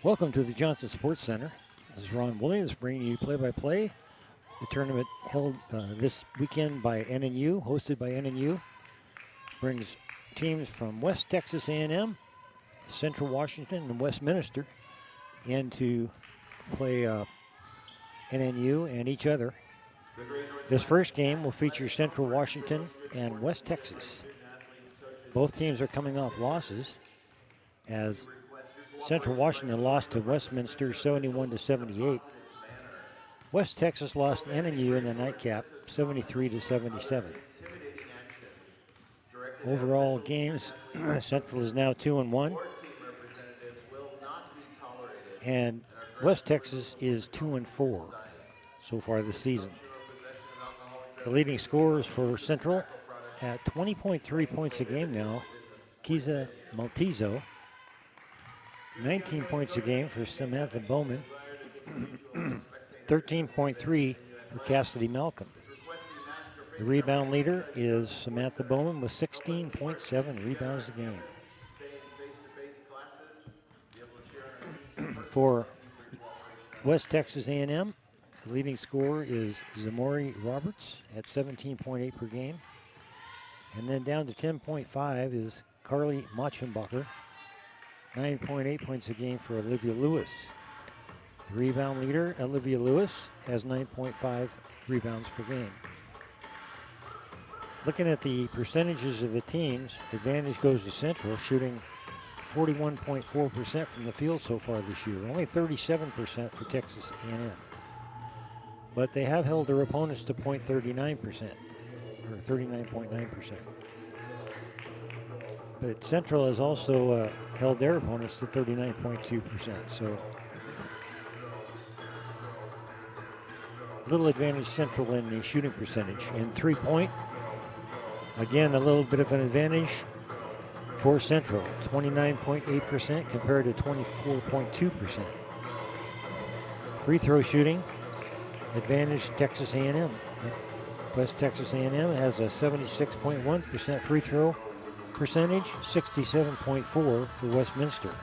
Welcome to the Johnson Sports Center. This is Ron Williams bringing you play-by-play. The tournament held this weekend by NNU, hosted by NNU, brings teams from West Texas A&M, Central Washington, and Westminster in to play NNU and each other. This first game will feature Central Washington and West Texas. Both teams are coming off losses, as Central Washington lost to Westminster 71-78. West Texas lost to NNU in the nightcap 73-77. Overall games, Central is now 2-1, and West Texas is 2-4 so far this season. The leading scorers for Central at 20.3 points a game now, Kiza Maltizo. 19 points a game for Samantha Bowman. 13.3 for Cassidy Malcolm. The rebound leader is Samantha Bowman with 16.7 rebounds a game. For West Texas A&M, the leading scorer is Zamori Roberts at 17.8 per game. And then down to 10.5 is Carly Machenbacher. 9.8 points a game for Olivia Lewis. The rebound leader, Olivia Lewis, has 9.5 rebounds per game. Looking at the percentages of the teams, advantage goes to Central, shooting 41.4% from the field so far this year. Only 37% for Texas A&M. But they have held their opponents to .39%, or 39.9%. But Central has also held their opponents to 39.2%. So little advantage Central in the shooting percentage. In 3-point, again, a little bit of an advantage for Central. 29.8% compared to 24.2%. Free throw shooting, advantage Texas A&M. West Texas A&M has a 76.1% free throw percentage, 67.4 for Westminster.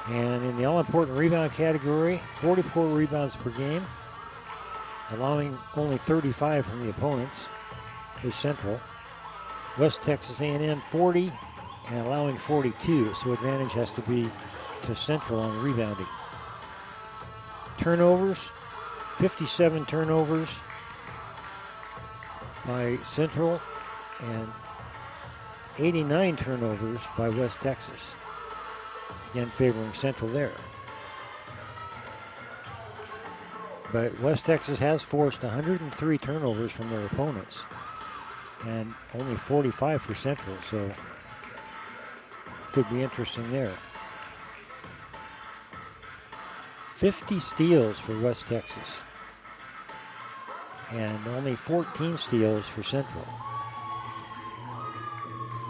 And in the all-important rebound category, 44 rebounds per game, allowing only 35 from the opponents for Central. West Texas A&M 40 and allowing 42, so advantage has to be to Central on rebounding. Turnovers, 57 turnovers by Central and 89 turnovers by West Texas. Again, favoring Central there. But West Texas has forced 103 turnovers from their opponents and only 45 for Central, so could be interesting there. 50 steals for West Texas and only 14 steals for Central.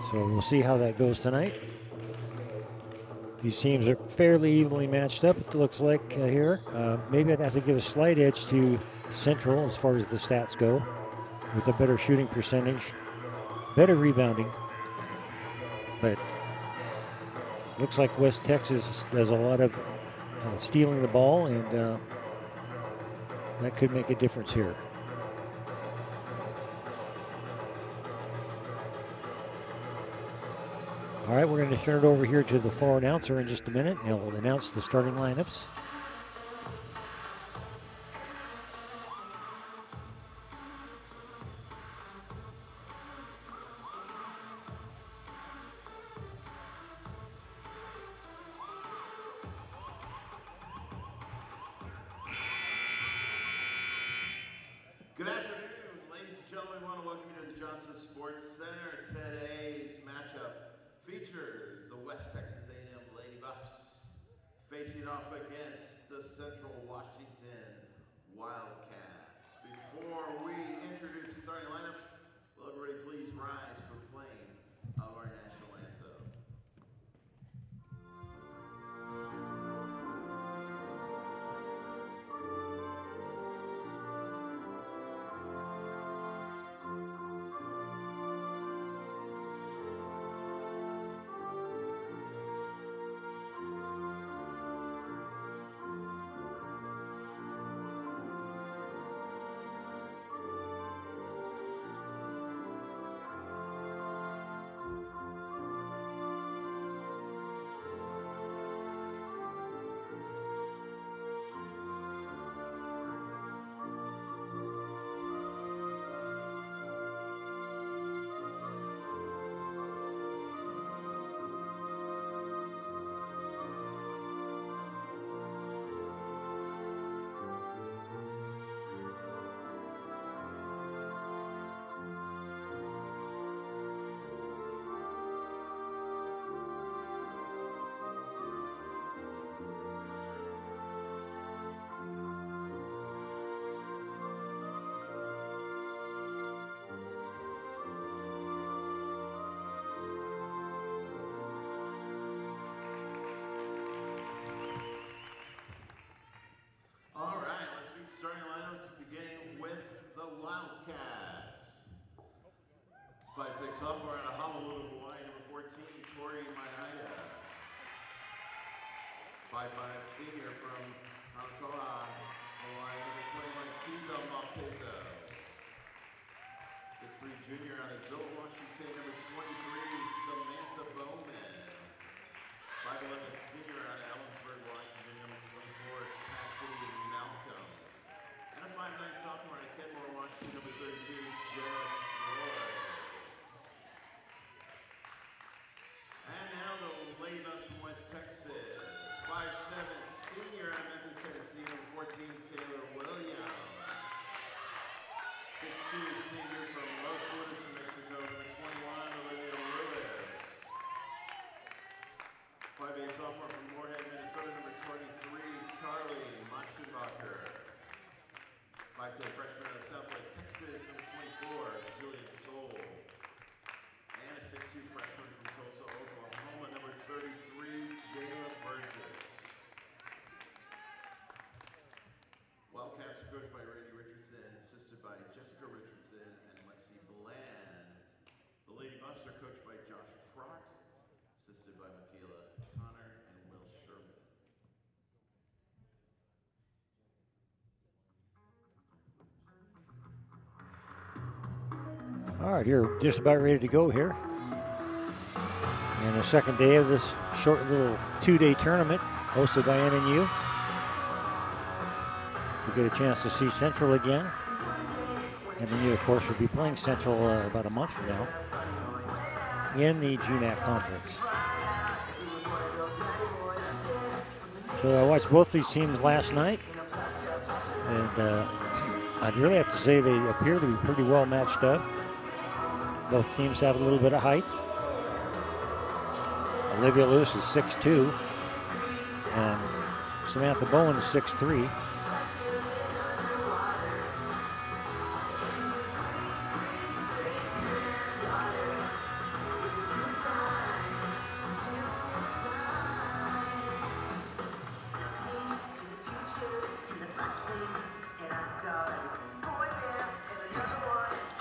So we'll see how that goes tonight. These teams are fairly evenly matched up, it looks like here. Maybe I'd have to give a slight edge to Central as far as the stats go, with a better shooting percentage, better rebounding. But looks like West Texas does a lot of stealing the ball, and that could make a difference here. All right, we're going to turn it over here to the floor announcer in just a minute, and he'll announce the starting lineups. Good afternoon, ladies and gentlemen. I want to welcome you to the Johnson Sports Center. Today's matchup features the West Texas A&M Lady Buffs facing off against the Central Washington Wildcats. Before we introduce the starting lineups, will everybody please rise for the playing of our national anthem. sophomore out of Honolulu, Hawaii, number 14, Tori Maia. 5'5" senior from Hankoa, Hawaii, number 21, Kiza Maltezo. 6'3" junior out of Zillow, Washington, number 23, Samantha Bowman. 5'11" senior out of Ellensburg, Washington, number 24, Cassidy Malcolm. And a 5'9" sophomore out of Kenmore, Washington, number 32, Jenna Troy. And now the Lady Buffs from West Texas. 5'7" senior out of Memphis, Tennessee, number 14, Taylor Williams. 6'2" senior from Los Luis, New Mexico, number 21, Olivia Lewis. 5'8" sophomore from Moorhead, Minnesota, number 23, Carly Machenbacher. 5'10" freshman out of Southlake, Texas, number 24, Julian Soul. And a 6'2" freshman from Tulsa, Oklahoma, number 33, Jayla Burgess. Wildcats are coached by Randy Richardson, assisted by Jessica Richardson and Lexi Bland. The Lady Buffs are coached by Josh Prock, assisted by Michaela Connor and Will Sherman. All right, you're just about ready to go here. And the second day of this short little 2-day tournament hosted by NNU. We get a chance to see Central again. NNU, of course, will be playing Central about a month from now in the GNAC Conference. So I watched both these teams last night, and I'd really have to say they appear to be pretty well matched up. Both teams have a little bit of height. Olivia Lewis is 6'2", and Samantha Bowen is 6'3".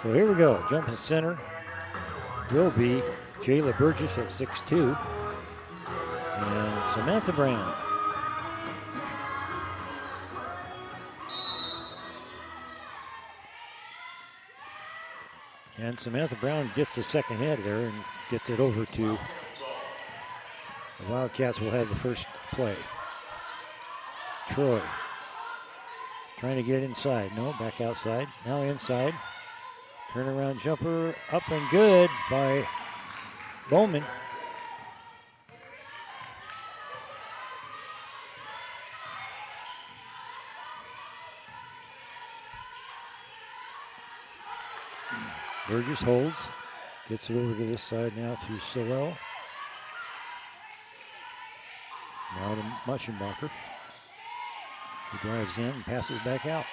So here we go. Jumping center will be Jayla Burgess at 6'2", and Samantha Brown. And Samantha Brown gets the second head there and gets it over to the Wildcats. Will have the first play. Troy trying to get it inside. No, back outside. Now inside. Turnaround jumper up and good by Bowman. Burgess holds, gets it over to this side now to Sewell. Now to Muschenbacher, who drives in and passes back out.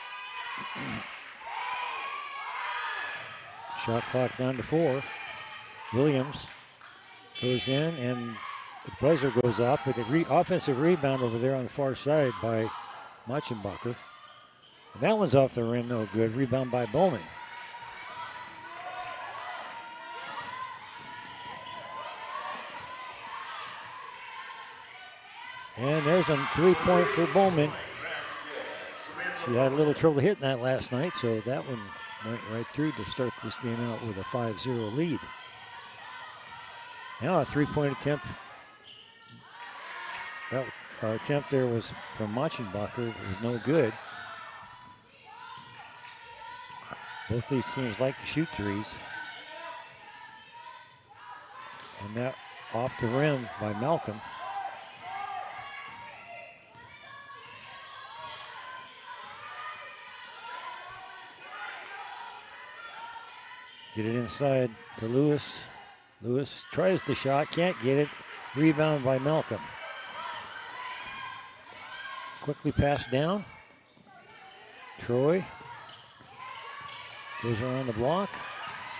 Shot clock down to 4. Williams goes in and the buzzer goes off, but the offensive rebound over there on the far side by Muschenbacher. That one's off the rim, no good. Rebound by Bowman. And there's a 3-point for Bowman. She had a little trouble hitting that last night, so that one went right through to start this game out with a 5-0 lead. Now a 3-point attempt. That attempt there was from Muschenbacher. It was no good. Both these teams like to shoot threes. And that off the rim by Malcolm. Get it inside to Lewis. Lewis tries the shot, can't get it. Rebound by Malcolm. Quickly passed down. Troy goes around the block,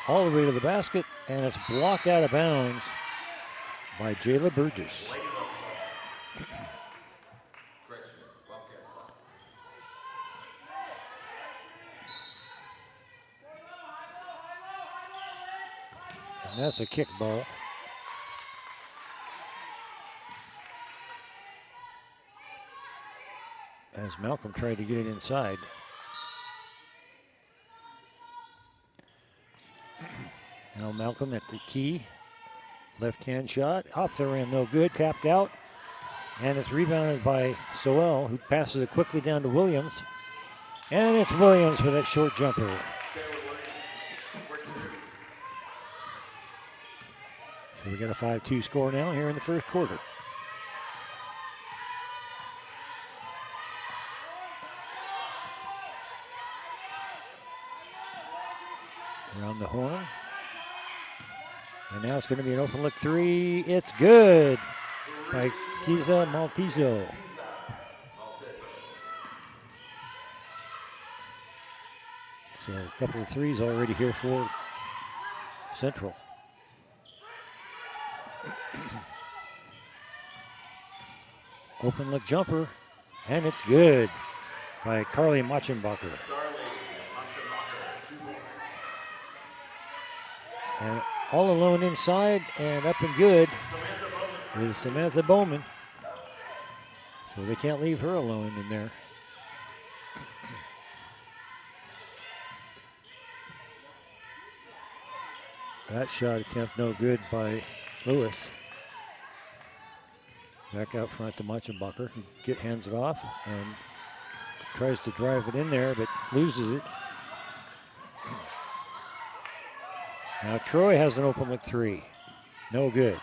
all the way to the basket, and it's blocked out of bounds by Jayla Burgess. That's a kick ball. As Malcolm tried to get it inside. Now Malcolm at the key. Left-hand shot. Off the rim, no good. Tapped out. And it's rebounded by Sowell, who passes it quickly down to Williams. And it's Williams for that short jumper. So we got a 5-2 score now here in the first quarter. Around the horn. And now it's going to be an open look three. It's good by Giza Maltizo. So a couple of threes already here for Central. Open look jumper, and it's good by Carly Machenbacher. And all alone inside and up and good is Samantha Bowman. So they can't leave her alone in there. That shot attempt no good by Lewis. Back out front to Machenbacher. He hands it off and tries to drive it in there, but loses it. Now Troy has an open look three. No good.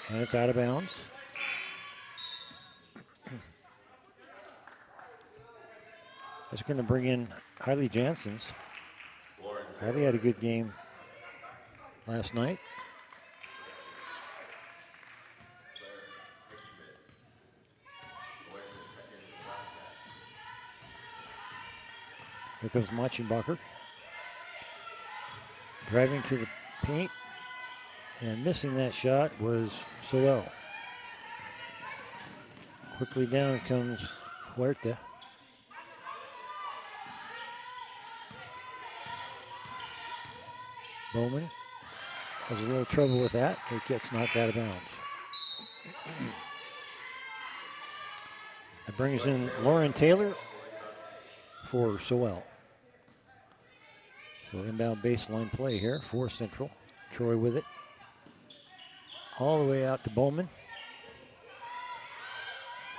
And it's out of bounds. That's going to bring in Hailey Janssens. Hailey had a good game last night. Here comes Machenbacher. Driving to the paint, and missing that shot was Sowell. Quickly down comes Huerta. Bowman has a little trouble with that. It gets knocked out of bounds. It brings in Lauren Taylor for Sowell. So inbound baseline play here for Central. Troy with it. All the way out to Bowman.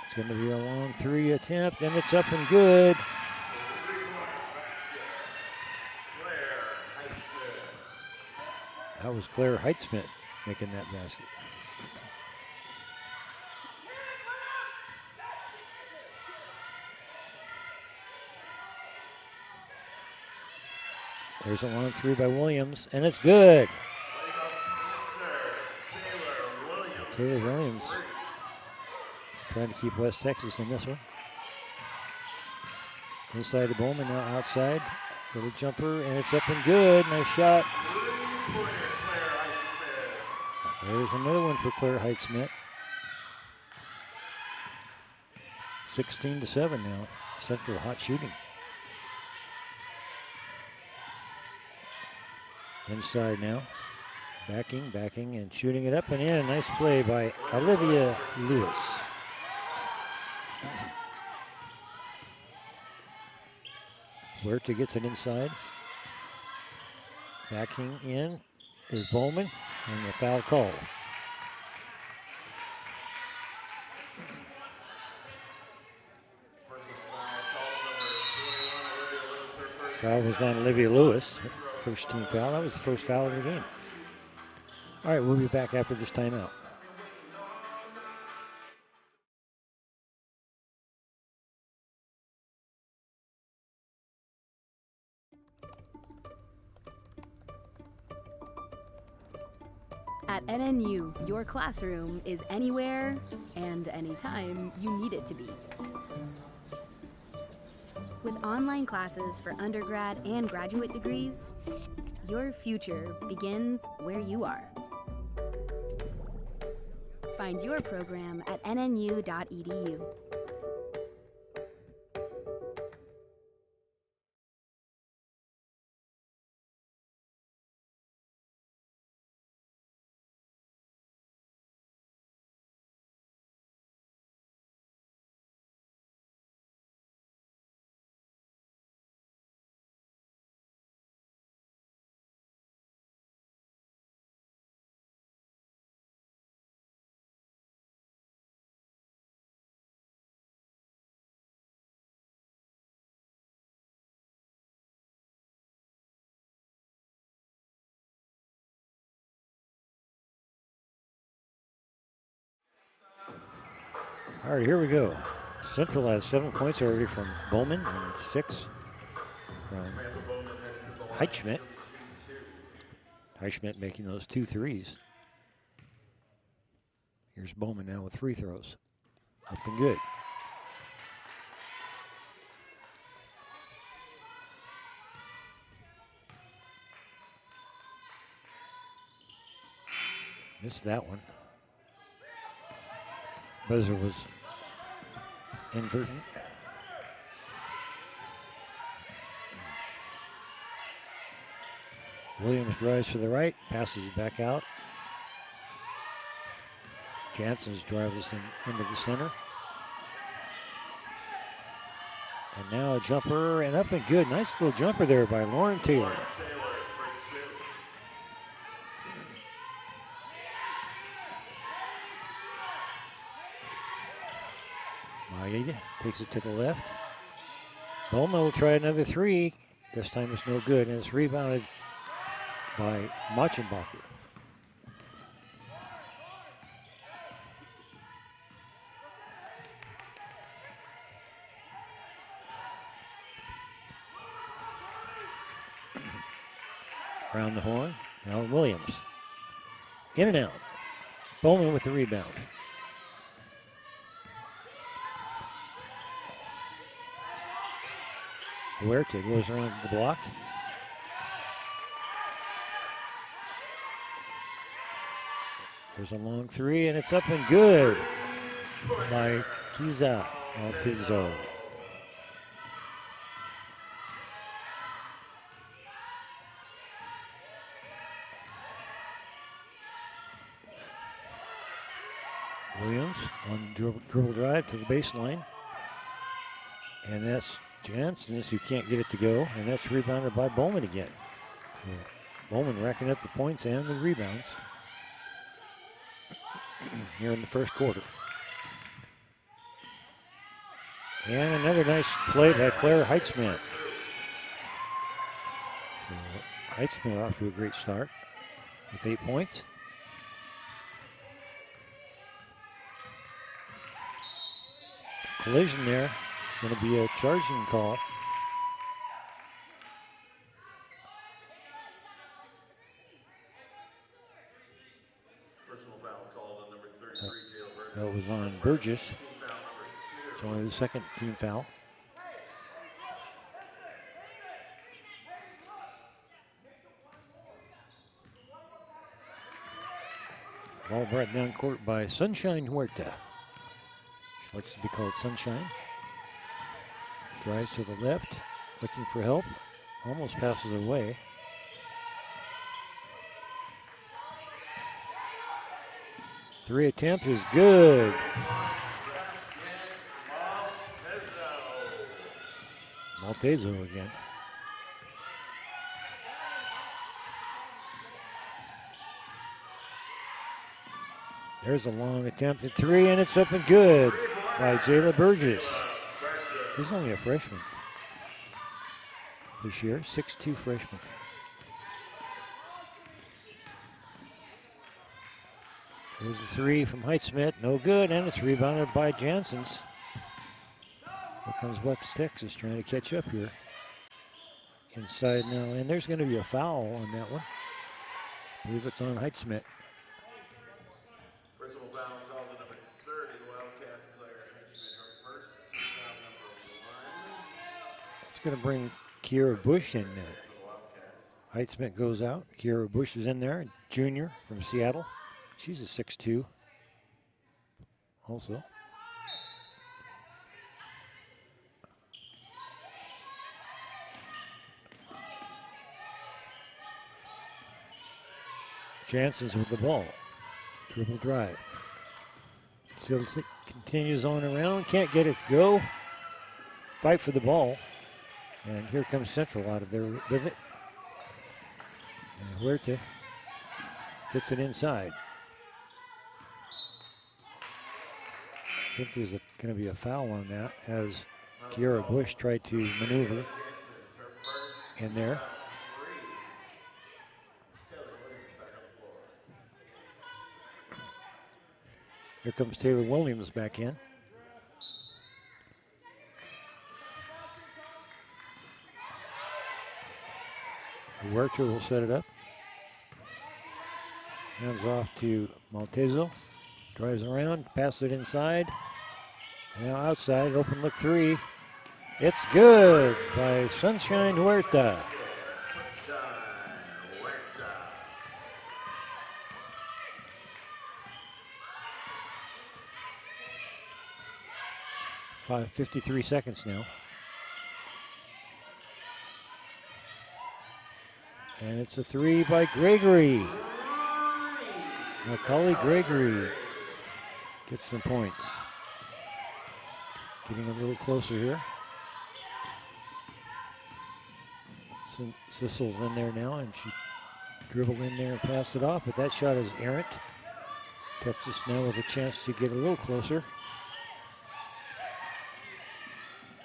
It's going to be a long three attempt, and it's up and good. That was Claire Heitzschmidt making that basket. There's a long three by Williams, and it's good. Taylor Williams trying to keep West Texas in this one. Inside to Bowman, now outside. Little jumper, and it's up and good. Nice shot. There's another one for Claire Heitzschmidt. 16-7 now. Central hot shooting. Inside now. Backing, and shooting it up and in. Nice play by Olivia Lewis. Huerta gets it inside. Backing in is Bowman, and the foul call. Foul was on Olivia Lewis. First team foul. That was the first foul of the game. All right, we'll be back after this timeout. At NNU, your classroom is anywhere and anytime you need it to be. With online classes for undergrad and graduate degrees, your future begins where you are. Find your program at nnu.edu. All right, here we go. Central has 7 points already from Bowman and 6 from Heitschmidt. Heitschmidt making those 2 threes. Here's Bowman now with free throws. Up and good. Missed that one. Buzzer was inadvertent. Williams drives to the right, passes it back out. Jansen's drives us into the center. And now a jumper and up and good. Nice little jumper there by Lauren Taylor. Maeda takes it to the left. Bowman will try another 3. This time it's no good, and it's rebounded by Machenbacher. Around the horn, now Williams. In and out. Bowman with the rebound. Huerta goes around the block. There's a long 3, and it's up and good by Kiza Altizo. Williams on dribble drive to the baseline. And that's Jansen who can't get it to go, and that's rebounded by Bowman again. Bowman racking up the points and the rebounds here in the first quarter. And another nice play by Claire Heitzman. So Heitzman off to a great start with 8 points. Collision there. Going to be a charging call. Personal foul called on number 33, Jalen Burgess. That was on Burgess. It's only the second team foul. Ball brought down court by Sunshine Huerta. She likes to be called Sunshine. Drives to the left, looking for help. Almost passes away. Three attempt is good. Maltezo again. There's a long attempt at 3, and it's up and good by Jayla Burgess. He's only a freshman this year, 6'2" freshman. There's a 3 from Heitzschmidt, no good, and it's rebounded by Janssens. Here comes West Texas trying to catch up here. Inside now, and there's going to be a foul on that one. I believe it's on Heitzschmidt. Personal foul called to number 30, Wildcats Claire Heitzschmidt, her first foul number 1. It's going to bring Kiera Bush in there. Heitzschmidt goes out. Kiera Bush is in there, junior from Seattle. She's a 6'2" also. Janssens with the ball. Dribble drive. Still continues on around. Can't get it to go. Fight for the ball. And here comes Central out of there with it. And Huerta gets it inside. I think there's going to be a foul on that as Kiera Bush tried to maneuver in there. Here comes Taylor Williams back in. Huerta will set it up. Hands off to Maltezo. Drives around, passes it inside. Now outside, open look three. It's good by Sunshine Huerta. Sunshine Huerta. 53 seconds now. And it's a three by Gregory. Macaulay Gregory gets some points. Getting a little closer here. Sissel's in there now, and she dribbled in there and passed it off, but that shot is errant. Texas now with a chance to get a little closer.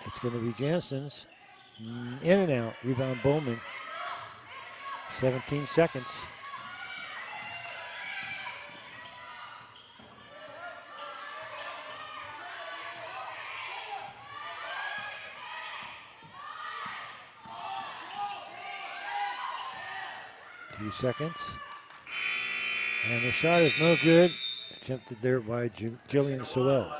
It's going to be Jansen's. In and out. Rebound Bowman. 17 seconds. Few seconds. And the shot is no good. Attempted there by Jillian Sewell.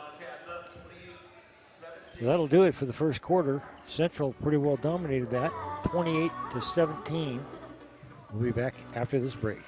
So that'll do it for the first quarter. Central pretty well dominated that, 28-17. We'll be back after this break.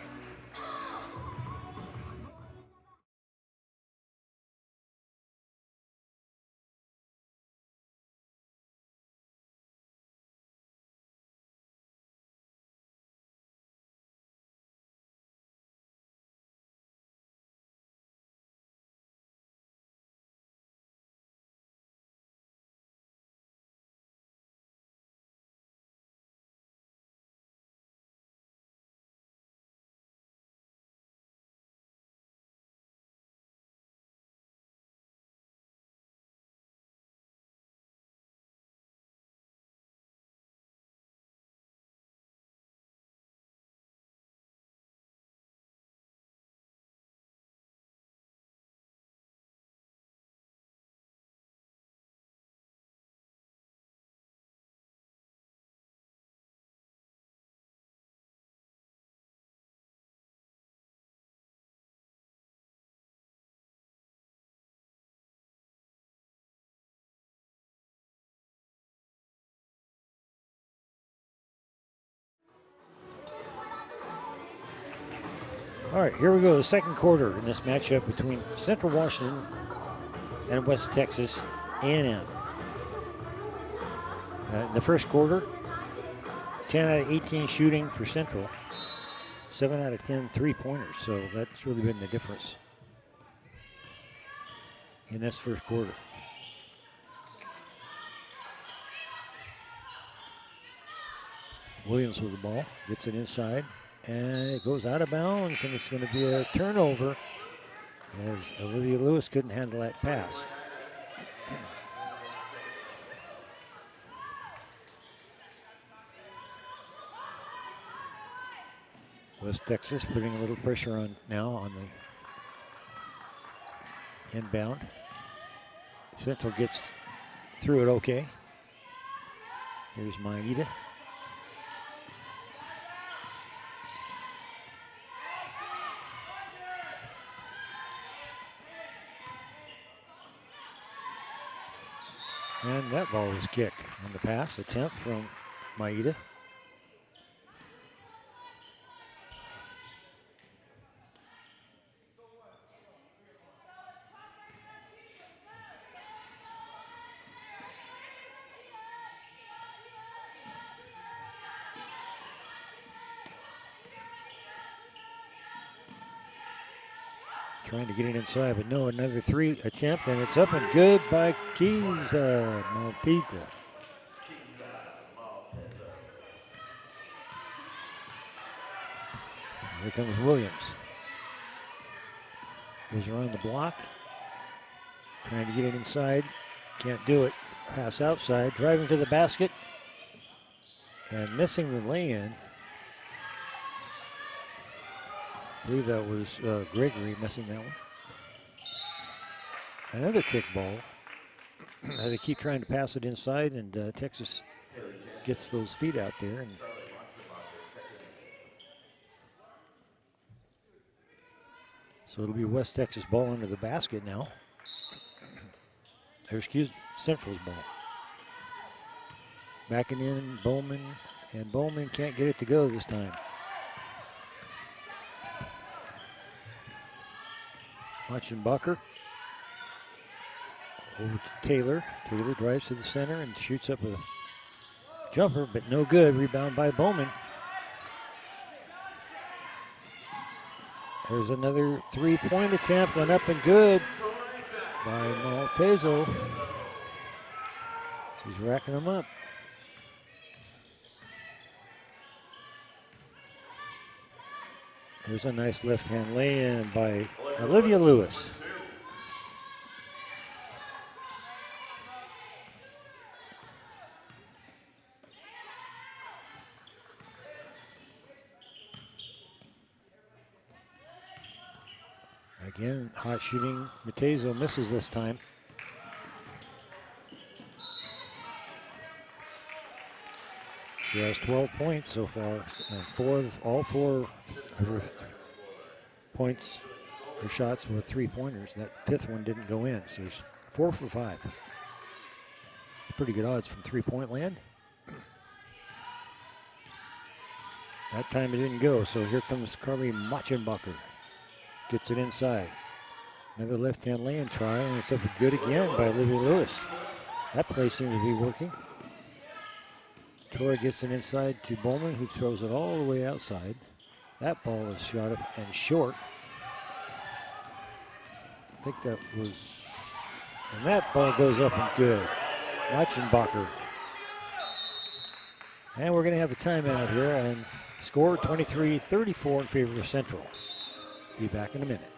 All right, here we go, the second quarter in this matchup between Central Washington and West Texas A&M. In the first quarter, 10 out of 18 shooting for Central, 7 out of 10 three-pointers, so that's really been the difference in this first quarter. Williams with the ball, gets it inside. And it goes out of bounds, and it's going to be a turnover as Olivia Lewis couldn't handle that pass. West Texas putting a little pressure on now on the inbound. Central gets through it okay. Here's Maida. And that ball was kicked on the pass attempt from Maida. Trying to get it inside, but no, another three attempt, and it's up and good by Maltezo. Here comes Williams. Goes around the block. Trying to get it inside. Can't do it. Pass outside. Driving to the basket. And missing the lay-in. I believe that was Gregory missing that one. Another kick ball. As they keep trying to pass it inside, and Texas gets those feet out there. And So it'll be West Texas ball under the basket now. Or excuse Central's ball. Backing in Bowman, and Bowman can't get it to go this time. Watching Bucker. Over to Taylor. Taylor drives to the center and shoots up a jumper, but no good. Rebound by Bowman. There's another three-point attempt and up and good by Maltezo. He's racking them up. There's a nice left-hand lay-in by Olivia Lewis. Again, hot shooting. Matezo misses this time. She has 12 points so far, and all four of her points, her shots were three-pointers. That fifth one didn't go in, so she's 4 for 5. Pretty good odds from three-point land. That time it didn't go, so here comes Carly Machenbacher. Gets it inside. Another left-hand lay-in try, and it's up good again by Olivia Lewis. That play seemed to be working. Troy gets it inside to Bowman, who throws it all the way outside. That ball is shot up and short. I think that was, and that ball goes up and good. Machenbacher. And we're going to have a timeout here, and score 23-34 in favor of Central. Be back in a minute.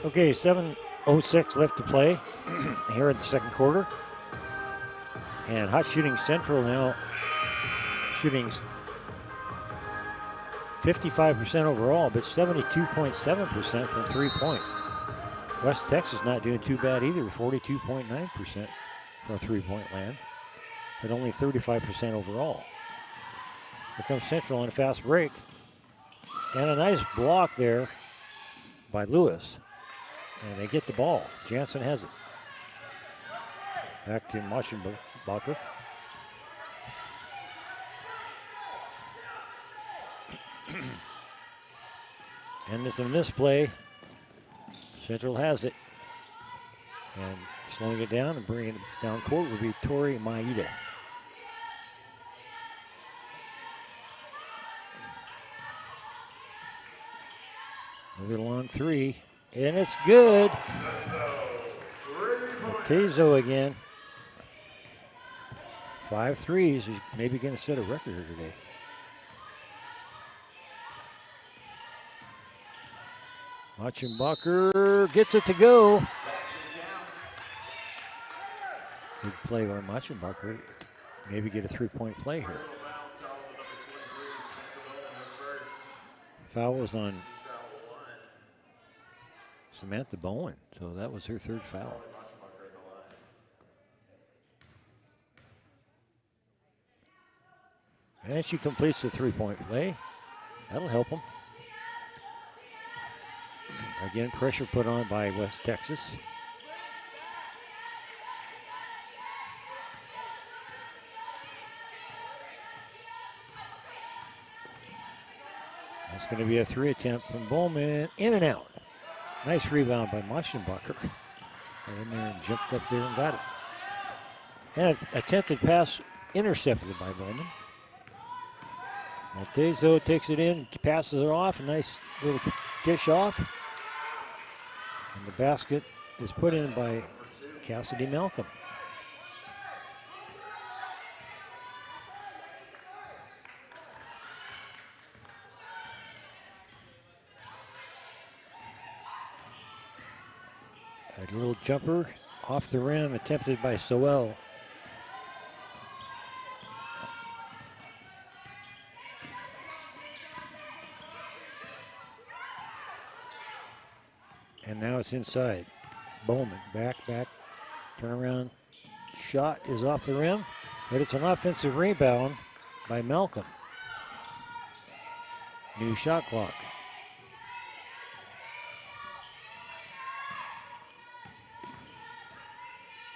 Okay, 7:06 left to play here in the second quarter. And hot shooting Central now shooting 55% overall, but 72.7% from three-point. West Texas not doing too bad either, 42.9% from three-point land, but only 35% overall. Here comes Central on a fast break. And a nice block there by Lewis. And they get the ball. Jansen has it. Back to Machenbacher. And this is a misplay. Central has it. And slowing it down and bringing it down court would be Tori Maeda. Another long three. And it's good. Matezo again. 5 threes. He's maybe going to set a record here today. Machenbacher gets it to go. Good play by Machenbacher. Maybe get a three-point play here. Foul was on Samantha Bowen, so that was her third foul. And she completes the three-point play. That'll help them. Again, pressure put on by West Texas. It's going to be a 3 attempt from Bowman, in and out. Nice rebound by Maschenbacher. Got in there and jumped up there and got it. And a attempted pass intercepted by Bowman. Maltezo takes it in, passes it off, a nice little dish off. And the basket is put in by Cassidy Malcolm. A little jumper off the rim attempted by Sowell. And now it's inside. Bowman, back, turn around. Shot is off the rim, but it's an offensive rebound by Malcolm. New shot clock.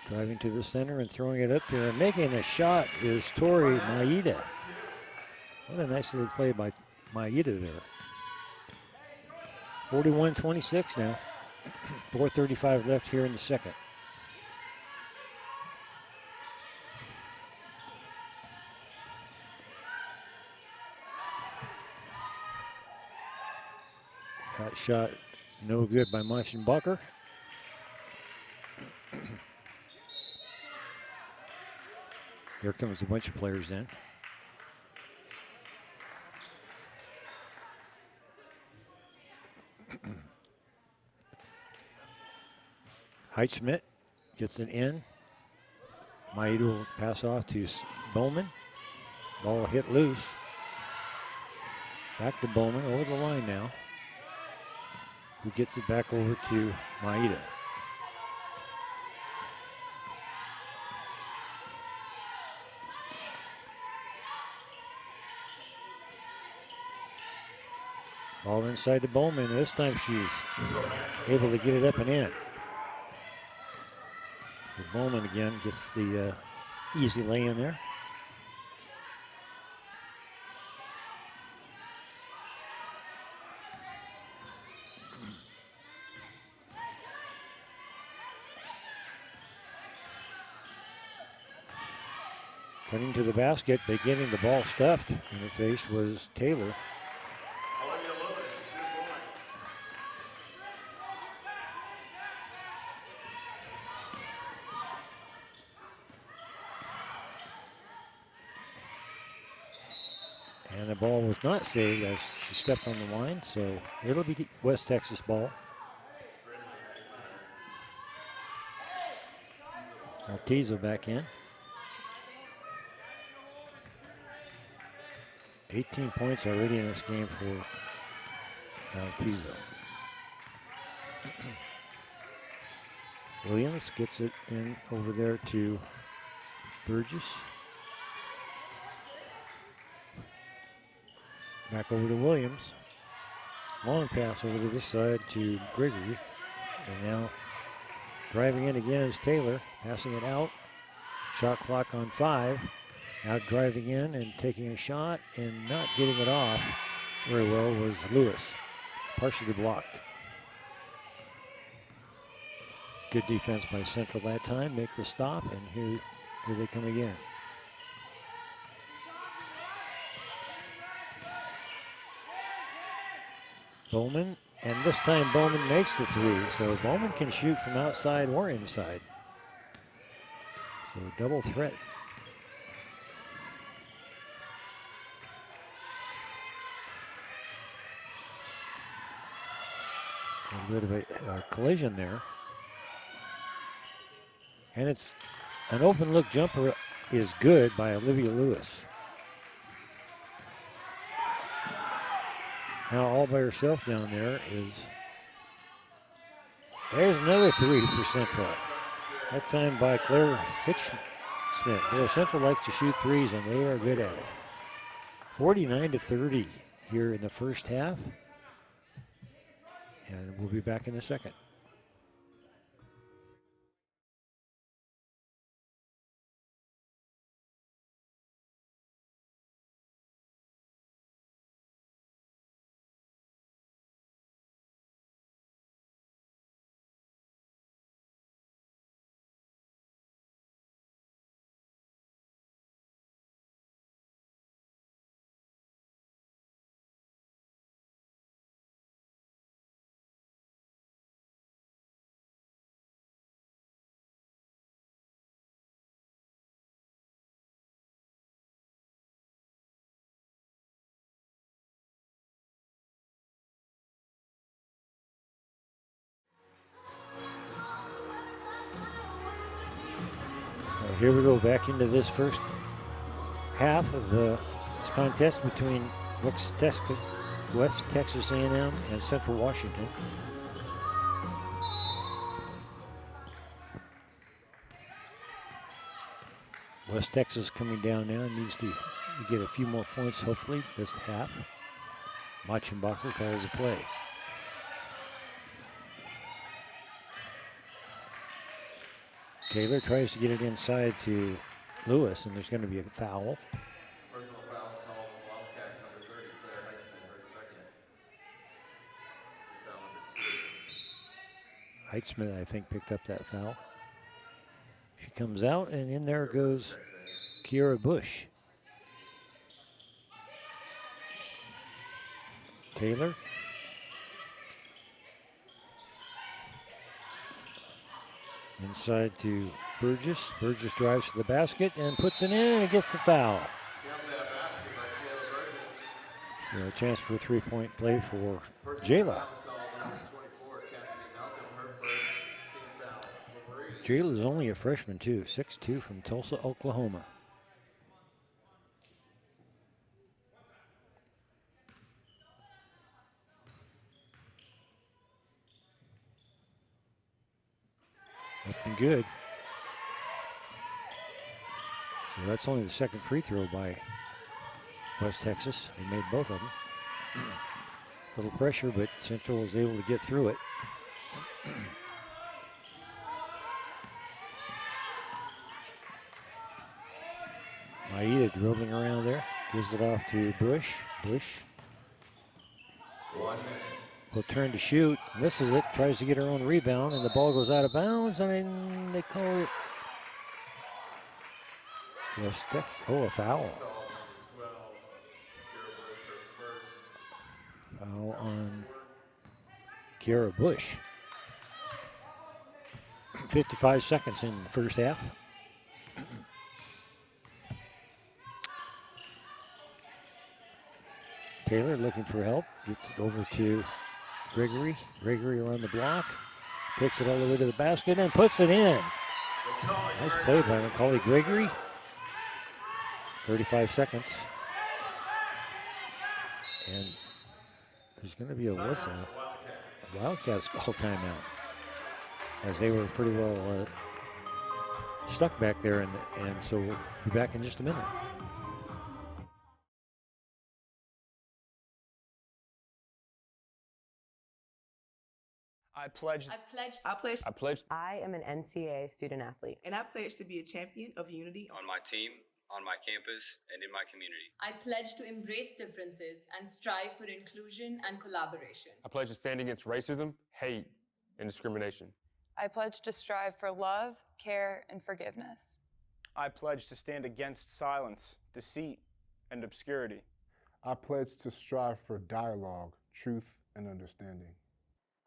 Driving to the center and throwing it up there. And making the shot is Tori Maeda. What a nice little play by Maeda there. 41-26 now. 4:35 left here in the second. That shot no good by Maschenbacher. Here comes a bunch of players in. Heitschmidt gets it in. Maeda will pass off to Bowman. Ball hit loose. Back to Bowman, over the line now. Who gets it back over to Maeda. Ball inside to Bowman. This time she's able to get it up and in. So Bowman again gets the easy lay in there. Cutting to the basket, but getting the ball stuffed in her face was Taylor. And the ball was not saved as she stepped on the line, so it'll be West Texas ball. Maltezo back in. 18 points already in this game for Maltezo. Williams gets it in over there to Burgess. Back over to Williams. Long pass over to this side to Gregory. And now driving in again is Taylor, passing it out. Shot clock on 5. Out driving in and taking a shot and not getting it off very well was Lewis. Partially blocked. Good defense by Central that time. Make the stop, and here they come again. Bowman, and this time Bowman makes the 3, so Bowman can shoot from outside or inside. So double threat. A bit of a collision there. And it's an open look jumper is good by Olivia Lewis. Now all by herself down there is, there's another 3 for Central. That time by Claire Hitchsmith. Well, Central likes to shoot 3s and they are good at it. 49-30 here in the first half. And we'll be back in a second. Here we go back into this first half of this contest between West Texas A&M and Central Washington. West Texas coming down now, needs to get a few more points hopefully this half. Machenbacher calls the play. Taylor tries to get it inside to Lewis, and there's going to be a foul. Personal foul called Wildcats number 30, Claire Heitzman, her second. Foul number 2. Heitzman, I think, picked up that foul. She comes out, and in there goes Kiera Bush. Taylor. Inside to Burgess. Burgess drives to the basket and puts it in and gets the foul. So a chance for a three-point play for Jayla. Jayla is only a freshman too, 6'2" from Tulsa, Oklahoma. Looking good. So that's only the second free throw by West Texas. They made both of them. A little pressure, but Central was able to get through it. Maeda dribbling around there. Gives it off to Bush. Bush. 1 minute. Will turn to shoot. Misses it. Tries to get her own rebound, and the ball goes out of bounds, and then they call it West Texas. Oh, a foul. Foul on Kiera Bush. 55 seconds in the first half. Taylor looking for help. Gets it over to Gregory. Gregory around the block. Takes it all the way to the basket and puts it in. Nice play by Macaulay Gregory. 35 seconds. And there's going to be a whistle. Wildcats call timeout, as they were pretty well stuck back there, and so we'll be back in just a minute. I pledge. I am an NCAA student athlete. And I pledge to be a champion of unity on my team, on my campus, and in my community. I pledge to embrace differences and strive for inclusion and collaboration. I pledge to stand against racism, hate, and discrimination. I pledge to strive for love, care, and forgiveness. I pledge to stand against silence, deceit, and obscurity. I pledge to strive for dialogue, truth, and understanding.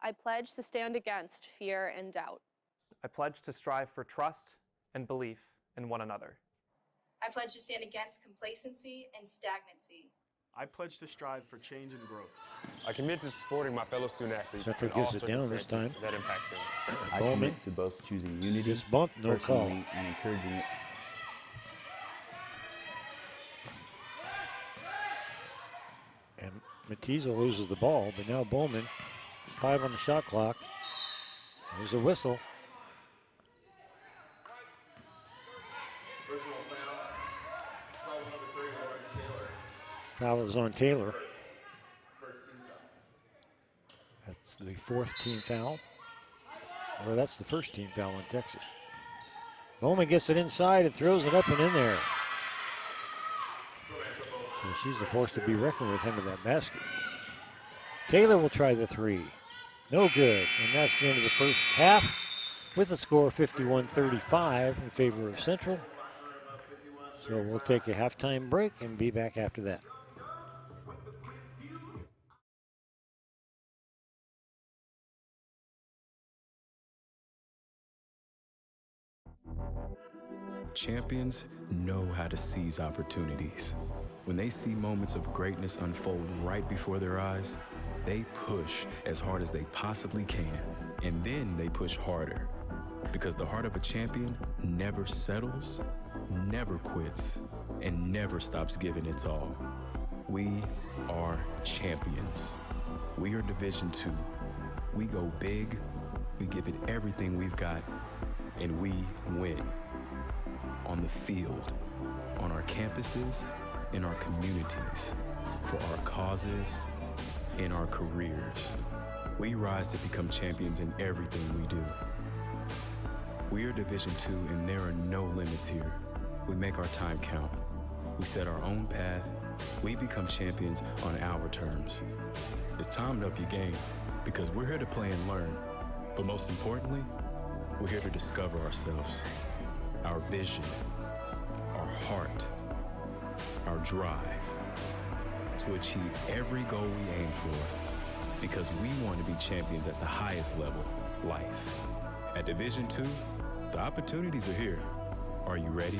I pledge to stand against fear and doubt. I pledge to strive for trust and belief in one another. I pledge to stand against complacency and stagnancy. I pledge to strive for change and growth. I commit to supporting my fellow student athletes. Central gives it down this time. That impact them. I commit to both choosing unity Just bump, no call, and encouraging it. And Matizzo loses the ball, but now Bowman. It's 5 on the shot clock. There's a whistle. Personal foul. Foul number 3, Lauren Taylor. Foul is on Taylor. First team foul. That's the 4th team foul. Or that's the 1st team foul on Texas. Bowman gets it inside and throws it up and in there. So she's the force to be reckoned with him in that basket. Taylor will try the 3. No good. And that's the end of the first half with a score 51-35 in favor of Central. So we'll take a halftime break and be back after that. Champions know how to seize opportunities. When they see moments of greatness unfold right before their eyes, they push as hard as they possibly can, and then they push harder. Because the heart of a champion never settles, never quits, and never stops giving its all. We are champions. We are Division II. We go big, we give it everything we've got, and we win. On the field, on our campuses, in our communities, for our causes, in our careers. We rise to become champions in everything we do. We are Division II, and there are no limits here. We make our time count. We set our own path. We become champions on our terms. It's time to up your game, because we're here to play and learn. But most importantly, we're here to discover ourselves, our vision, our heart, our drive, to achieve every goal we aim for, because we want to be champions at the highest level, life. At Division II, the opportunities are here. Are you ready?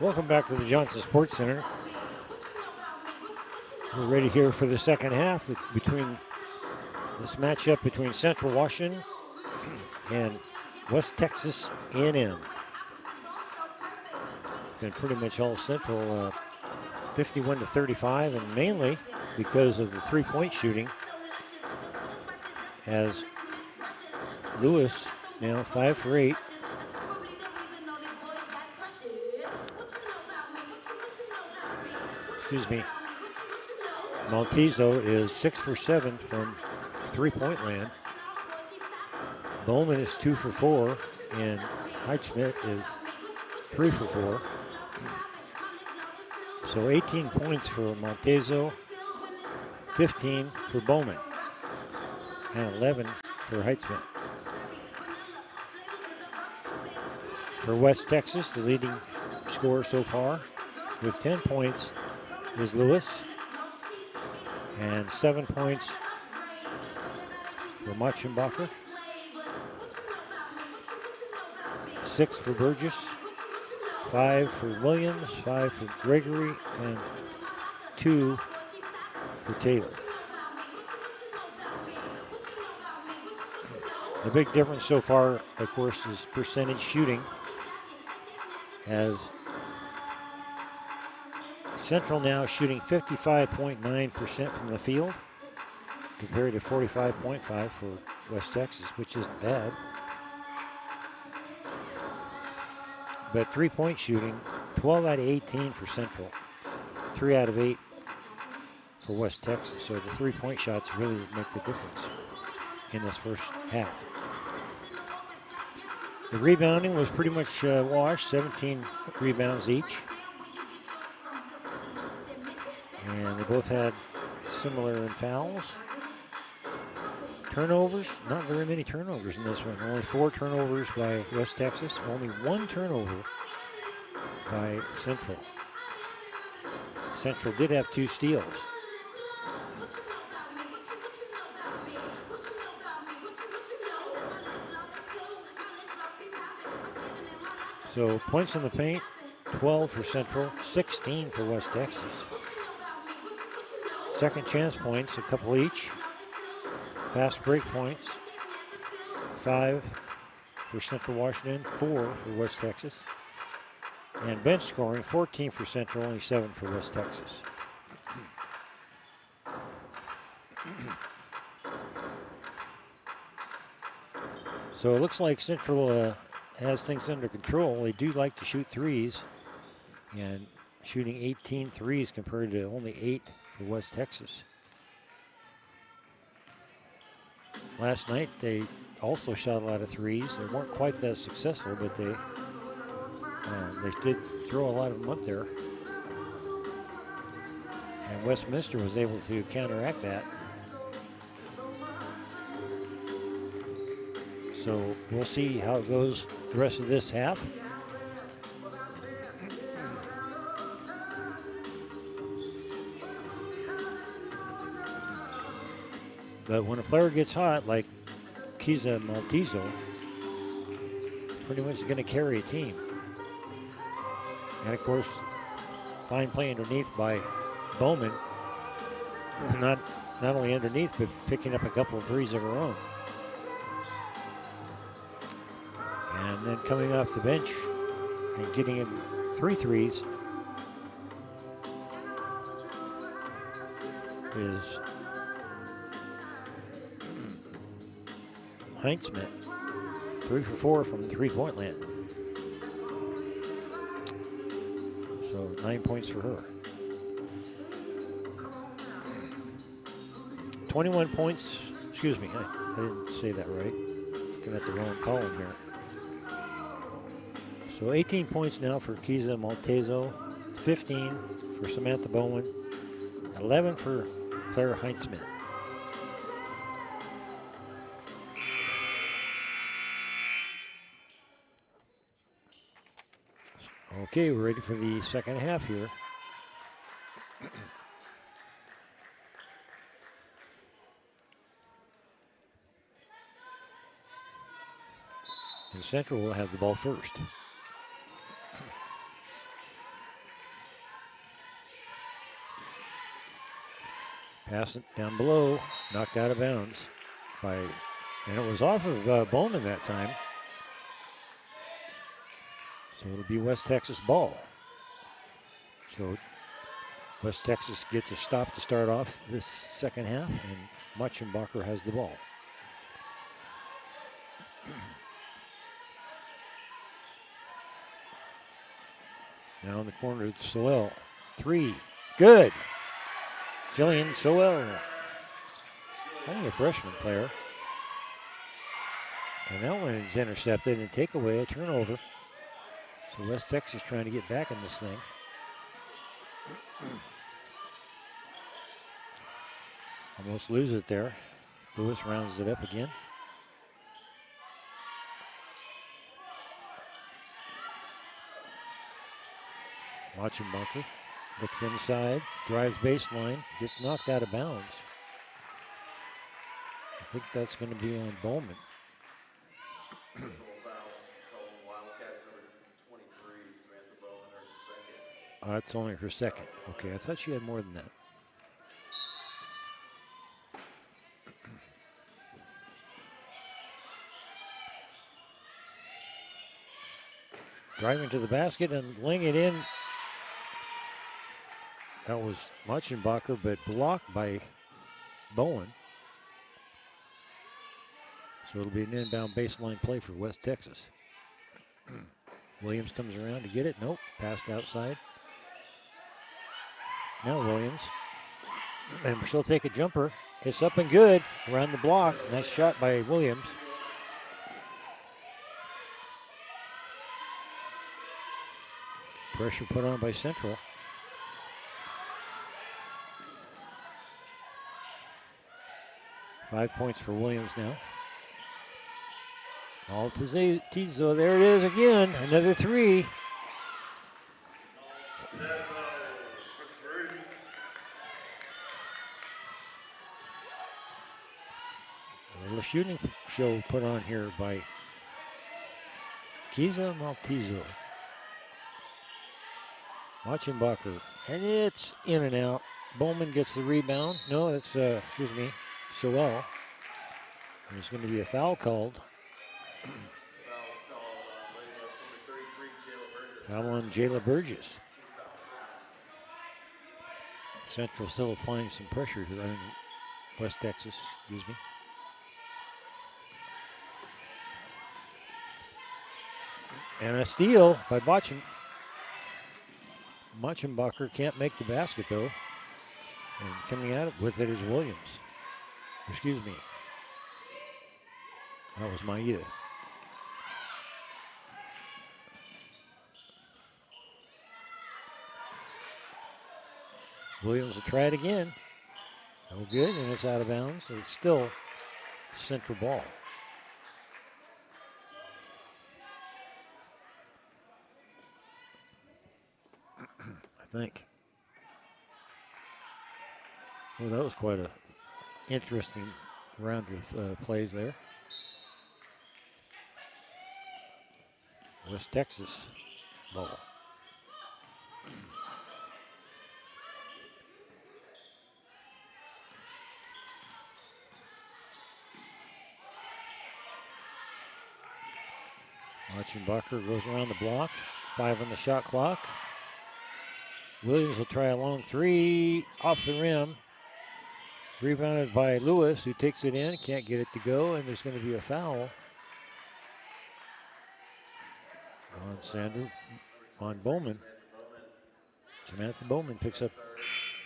Welcome back to the Johnson Sports Center. We're ready here for the second half between this matchup between Central Washington and West Texas A&M. Been pretty much all Central, 51-35, and mainly because of the three-point shooting, as Lewis now 5 for 8. Excuse me. Maltezo is 6 for 7 from three-point land. Bowman is 2 for 4, and Heitschmidt is 3 for 4. So 18 points for Maltezo, 15 for Bowman, and 11 for Heitschmidt. For West Texas, the leading scorer so far with 10 points is Lewis, and 7 points for Machenbacher, 6 for Burgess, 5 for Williams, 5 for Gregory, and 2 for Taylor. The big difference so far, of course, is percentage shooting, as Central now shooting 55.9% from the field compared to 45.5% for West Texas, which isn't bad. But three-point shooting, 12 out of 18 for Central, 3 out of 8 for West Texas. So the three-point shots really make the difference in this first half. The rebounding was pretty much washed, 17 rebounds each. And they both had similar in fouls. Turnovers, not very many turnovers in this one. Only 4 turnovers by West Texas, only 1 turnover by Central. Central did have 2 steals. So points in the paint, 12 for Central, 16 for West Texas. Second chance points, a couple each. Fast break points, 5 for Central Washington, 4 for West Texas. And bench scoring, 14 for Central, only 7 for West Texas. So it looks like Central has things under control. They do like to shoot threes, and shooting 18 threes compared to only 8 for West Texas. Last night they also shot a lot of threes. They weren't quite that successful, but they did throw a lot of them up there. And Westminster was able to counteract that. So we'll see how it goes the rest of this half. But when a player gets hot, like Kiza Maltezo, pretty much going to carry a team. And of course, fine play underneath by Bowman. Not only underneath, but picking up a couple of threes of her own. And then coming off the bench and getting in 3 threes is Heinzman, 3 for 4 from the three-point land. So 9 points for her. 21 points, excuse me, I didn't say that right. Looking at the wrong column here. So 18 points now for Kiza Maltezo, 15 for Samantha Bowman, 11 for Claire Heinzman. Okay, we're ready for the second half here. And Central will have the ball first. Pass it down below, knocked out of bounds and it was off of Bowman that time. So it'll be West Texas ball. So West Texas gets a stop to start off this second half, and Muchenbacher has the ball. Now in the corner to Sowell. 3. Good. Jillian Sowell. Only a freshman player. And that one is intercepted and take away a turnover. So West Texas trying to get back in this thing. Almost lose it there. Lewis rounds it up again. Muchenbacher looks inside, drives baseline, gets knocked out of bounds. I think that's going to be on Bowman. That's only her second. Okay, I thought she had more than that. Driving to the basket and laying it in. That was Muchenbacher, but blocked by Bowen. So it'll be an inbound baseline play for West Texas. Williams comes around to get it. Nope, passed outside. Now Williams. And she'll take a jumper. It's up and good around the block. Nice shot by Williams. Pressure put on by Central. Five points for Williams now. All to Tizo. There it is again. Another 3. A little shooting show put on here by Kiza Maltizo. Muchenbacher, and it's in and out. Bowman gets the rebound. No, it's, Sowell. There's going to be a foul called. Foul on Jayla Burgess. Central still applying some pressure here on West Texas, excuse me. And a steal by Muchenbacher can't make the basket though. And coming at it with it is Williams. Excuse me. That was Maeda. Williams will try it again. No good, and it's out of bounds. It's still Central ball. I think. Well, that was quite a interesting round of plays there. West Texas ball. Muchenbacher goes around the block. 5 on the shot clock. Williams will try a long 3 off the rim. Rebounded by Lewis, who takes it in, can't get it to go, and there's going to be a foul on Bowman. Samantha Bowman picks up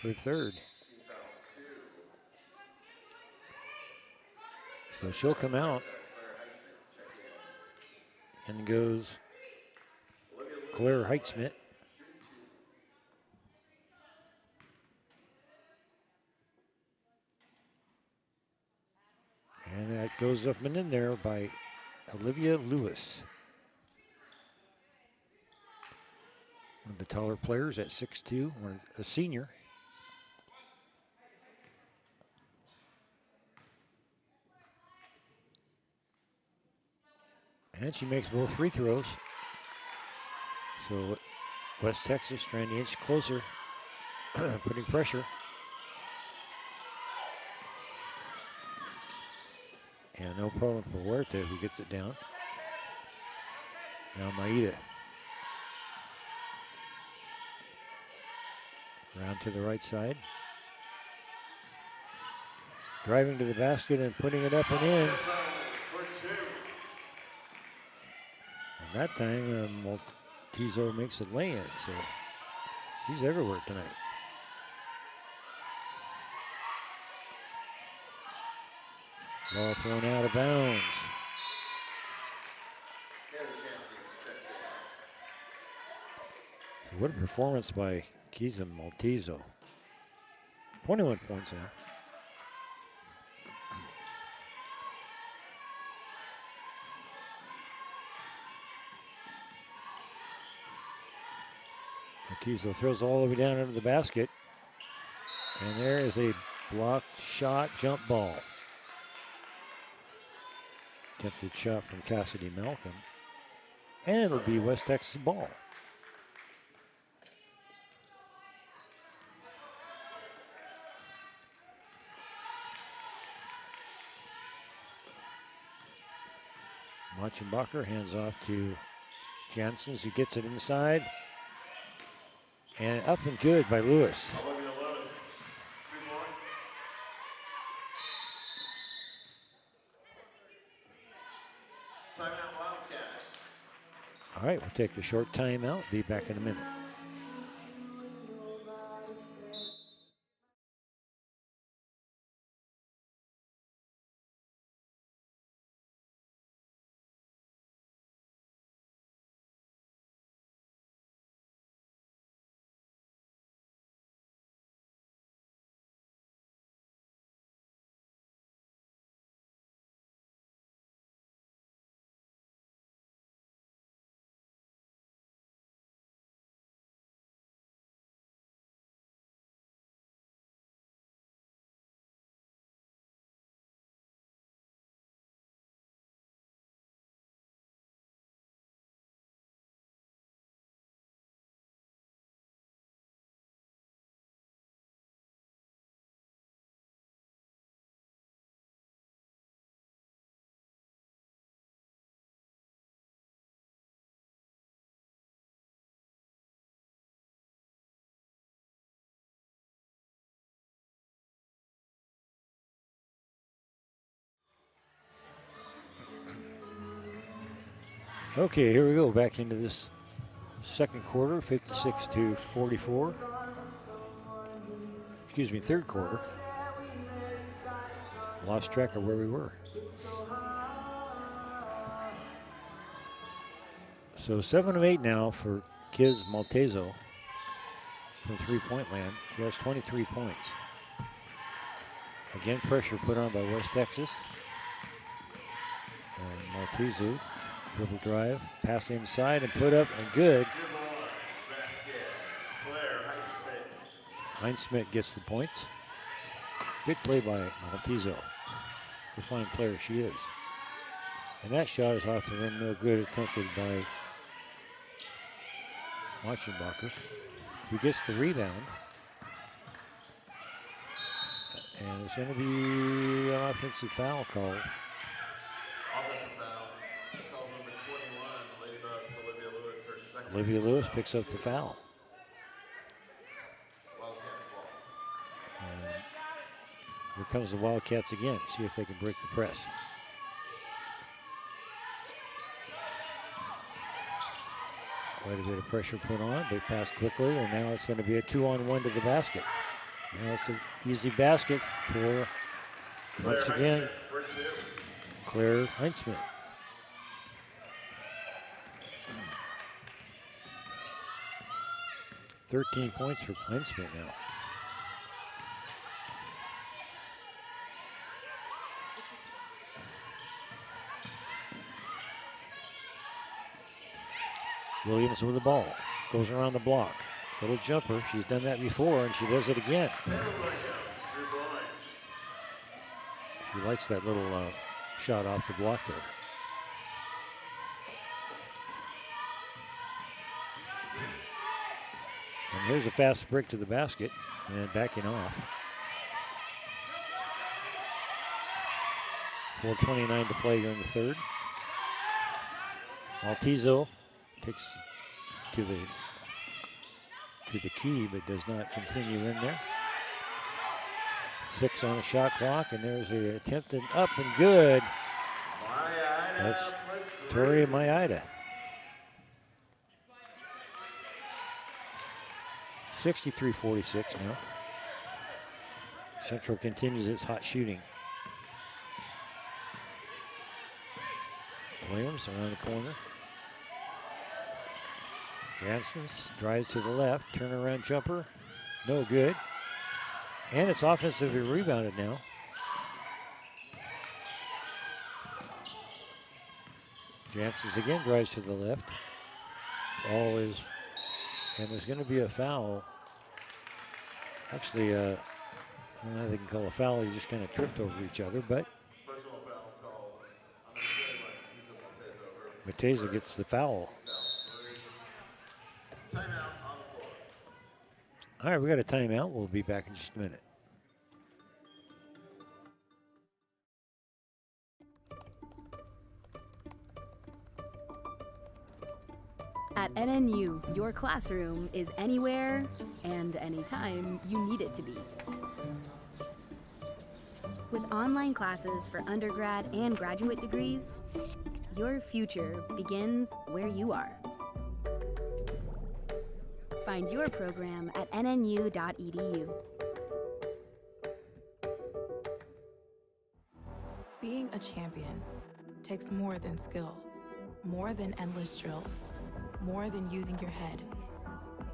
her 3rd. So she'll come out and goes Claire Heitzschmidt. And that goes up and in there by Olivia Lewis. One of the taller players at 6'2", a senior. And she makes both free throws. So West Texas trying to inch closer, putting pressure. Yeah, no problem for Huerta who gets it down. Now Maeda. Around to the right side. Driving to the basket and putting it up and in. And that time, Maltezo makes it lay in, so she's everywhere tonight. Ball thrown out of bounds. So what a performance by Kiza Maltezo. 21 points now. Maltezo throws all the way down into the basket. And there is a blocked shot, jump ball. Attempted shot from Cassidy Malcolm. And it'll be West Texas ball. Machenbacher hands off to Janssens, who gets it inside. And up and good by Lewis. All right, we'll take the short timeout. Be back in a minute. Okay, here we go. Back into this second quarter, 56-44. Excuse me, third quarter. Lost track of where we were. So 7 of 8 now for Kiz Maltezo from three-point land. She has 23 points. Again, pressure put on by West Texas. And Maltezo, dribble drive, pass inside and put up and good. Heinz-Smith gets the points. Good play by Maltezo. The fine player she is. And that shot is off the rim, no good, attempted by Machenbacher, who gets the rebound. And there's going to be an offensive foul called. Offensive foul. Call number 21, the Lady Buffs, Olivia Lewis, her second. Olivia Lewis picks up the foul. Wildcats ball. And here comes the Wildcats again. See if they can break the press. Quite a bit of pressure put on. They pass quickly, and now it's going to be a 2-on-1 to the basket. Now it's an easy basket for, once again, Claire Heinz-Smith. "13 points for Heinz-Smith now. Williams with the ball. Goes around the block. Little jumper. She's done that before, and she does it again. She likes that little shot off the block there. And here's a fast break to the basket and backing off. 4:29 to play here in the third. Maltezo takes to the key, but does not continue in there. 6 on the shot clock, and there's the attempted up and good. That's Tori Mayida. 63-46 now. Central continues its hot shooting. Williams around the corner. Janssens drives to the left, turnaround jumper, no good. And it's offensively rebounded now. Janssens again drives to the left. Ball is, and there's going to be a foul. Actually, I don't know if they can call a foul. He just kind of tripped over each other, but Personal foul call on the play line. Mateza gets the foul. Timeout on the floor. All right, we got a timeout. We'll be back in just a minute. At NNU, your classroom is anywhere and anytime you need it to be. With online classes for undergrad and graduate degrees, your future begins where you are. Find your program at nnu.edu. Being a champion takes more than skill, more than endless drills, more than using your head.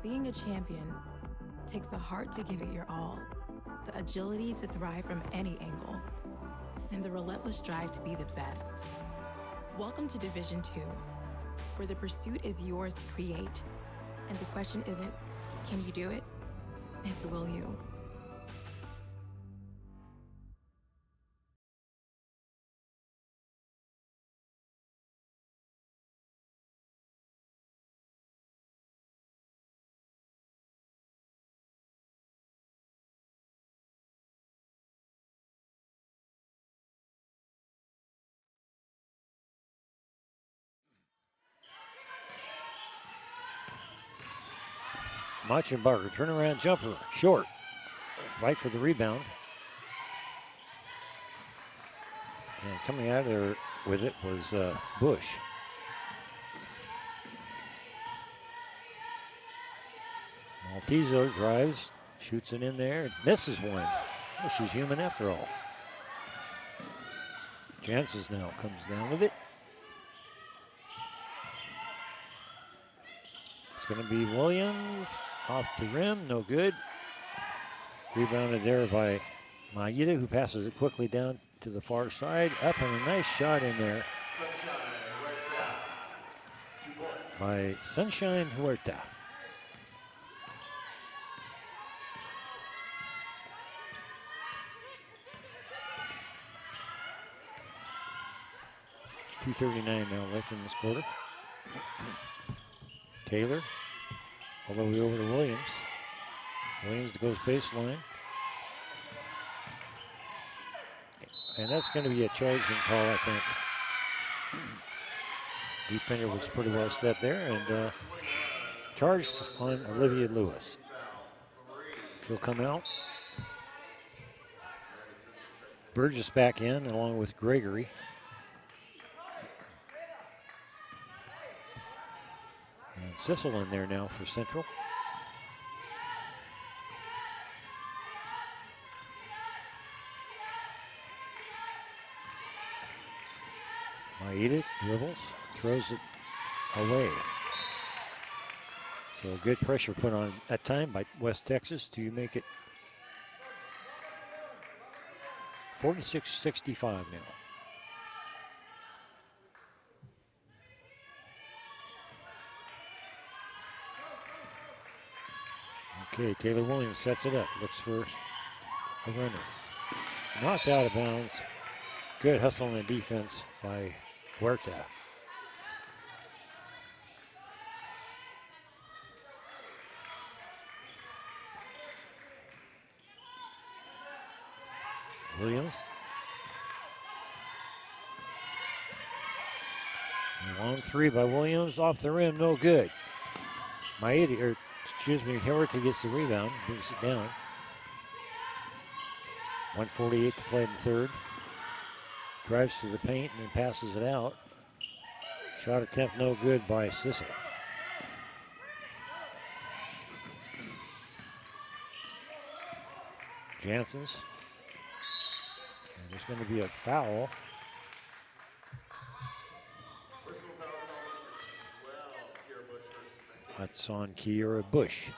Being a champion takes the heart to give it your all, the agility to thrive from any angle, and the relentless drive to be the best. Welcome to Division II, where the pursuit is yours to create, and the question isn't, can you do it? It's will you? Machenbarger, turnaround jumper, short. Fight for the rebound. And coming out of there with it was Bush. Maltezo drives, shoots it in there, misses one. Well, she's human after all. Janssens now comes down with it. It's going to be Williams. Off the rim, no good. Rebounded there by Mayida, who passes it quickly down to the far side. Up and a nice shot in there by Sunshine Huerta. .239 now left in this quarter. Taylor. All the way over to Williams. Williams goes baseline. And that's going to be a charging call, I think. Defender was pretty well set there and charged on Olivia Lewis. She'll come out. Burgess back in along with Gregory. And Sissel in there now for Central. Mayida dribbles, throws it away. So good pressure put on that time by West Texas to make it 46-65 now. Okay, Taylor Williams sets it up, looks for a runner. Knocked out of bounds. Good hustle in the defense by Huerta. Williams Long three by Williams, off the rim, no good. Huerta gets the rebound, brings it down. 1:48 to play in the third. Drives to the paint and then passes it out. Shot attempt no good by Sissel. Jansen's. And there's going to be a foul. That's on Kiera Bush.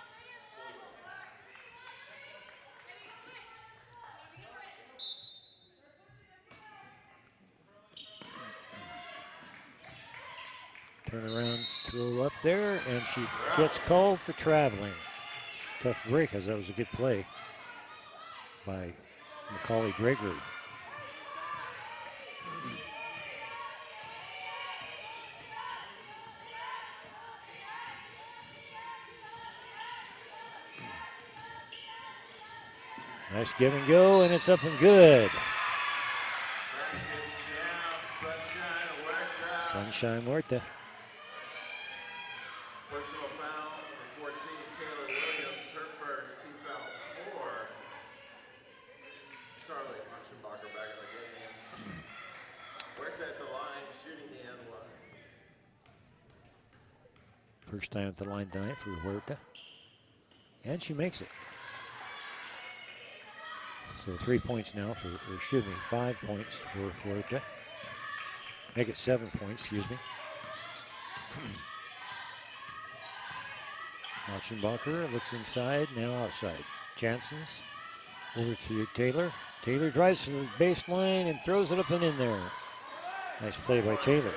Turn around, throw up there, and she gets called for traveling. Tough break, as that was a good play by Macaulay Gregory. Nice give and go, and it's up and good. Sunshine Huerta. Personal foul, number 14, Taylor Williams, her first, team foul 4. Carly Munchenbacher back in the game. Huerta at the line, shooting the end one. First time at the line tonight for Huerta. And she makes it. So 3 points now for, 5 points for Huerta. Make it 7 points, excuse me. Munchenbacher looks inside, now outside. Jansen's over to Taylor. Taylor drives to the baseline and throws it up and in there. Nice play by Taylor.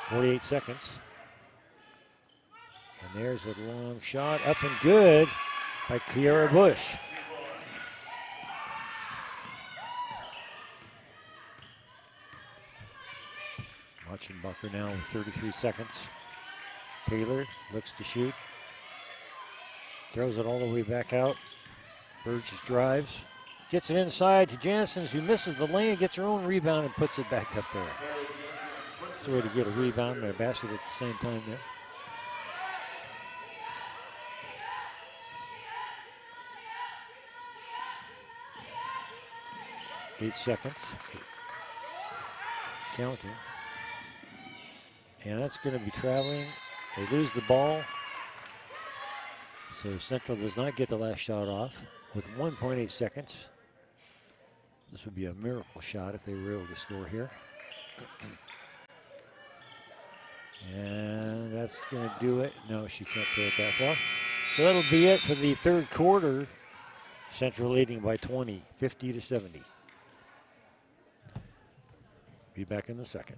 .48 seconds. And there's a long shot, up and good by Kiera Bush. Munchenbacher now with 33 seconds. Taylor looks to shoot. Throws it all the way back out. Burgess drives. Gets it inside to Jansen's, who misses the lane, gets her own rebound and puts it back up there. It's a way to get a rebound and a basket at the same time there. Eight seconds. Counting. And that's going to be traveling. They lose the ball. So Central does not get the last shot off with 1.8 seconds. This would be a miracle shot if they were able to score here. And that's going to do it. No, she can't throw it that far. So that'll be it for the third quarter. Central leading by 20, 50-70. Be back in the second.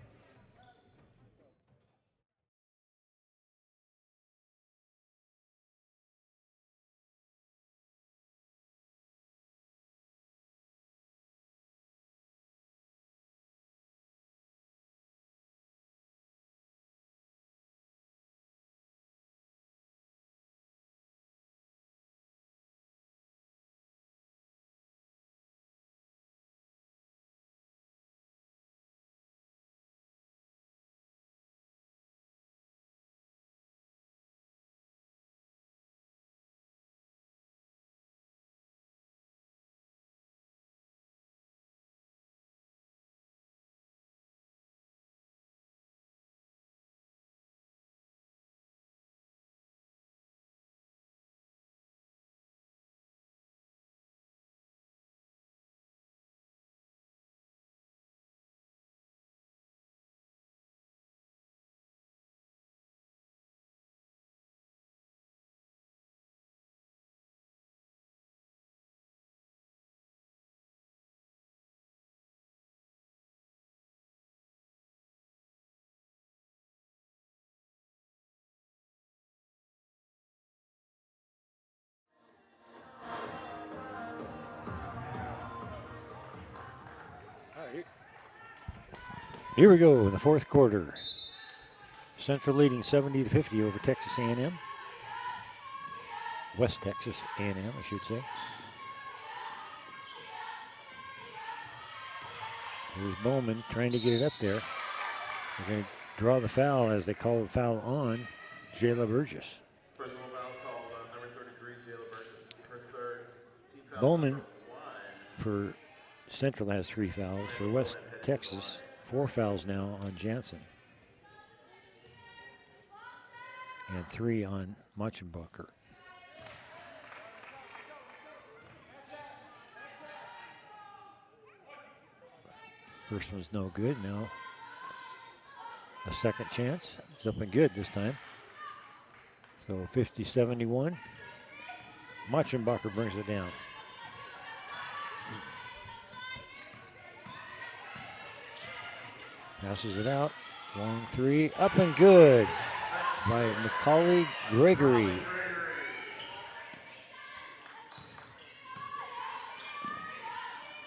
Here we go in the fourth quarter. Central leading 70-50 over Texas A&M. West Texas A&M, I should say. Here's Bowman trying to get it up there. They're going to draw the foul as they call the foul on Jayla Burgess. Personal foul called on number 33, Jayla Burgess. Her third. Team foul Bowman number 1. for Central has 3 fouls. For West Texas, 4 fouls now on Jansen. And 3 on Machenbacher. First one's no good. Now a second chance. It's up and good this time. So 50-71. Machenbacher brings it down. Passes it out. Long 3. Up and good by Macaulay Gregory.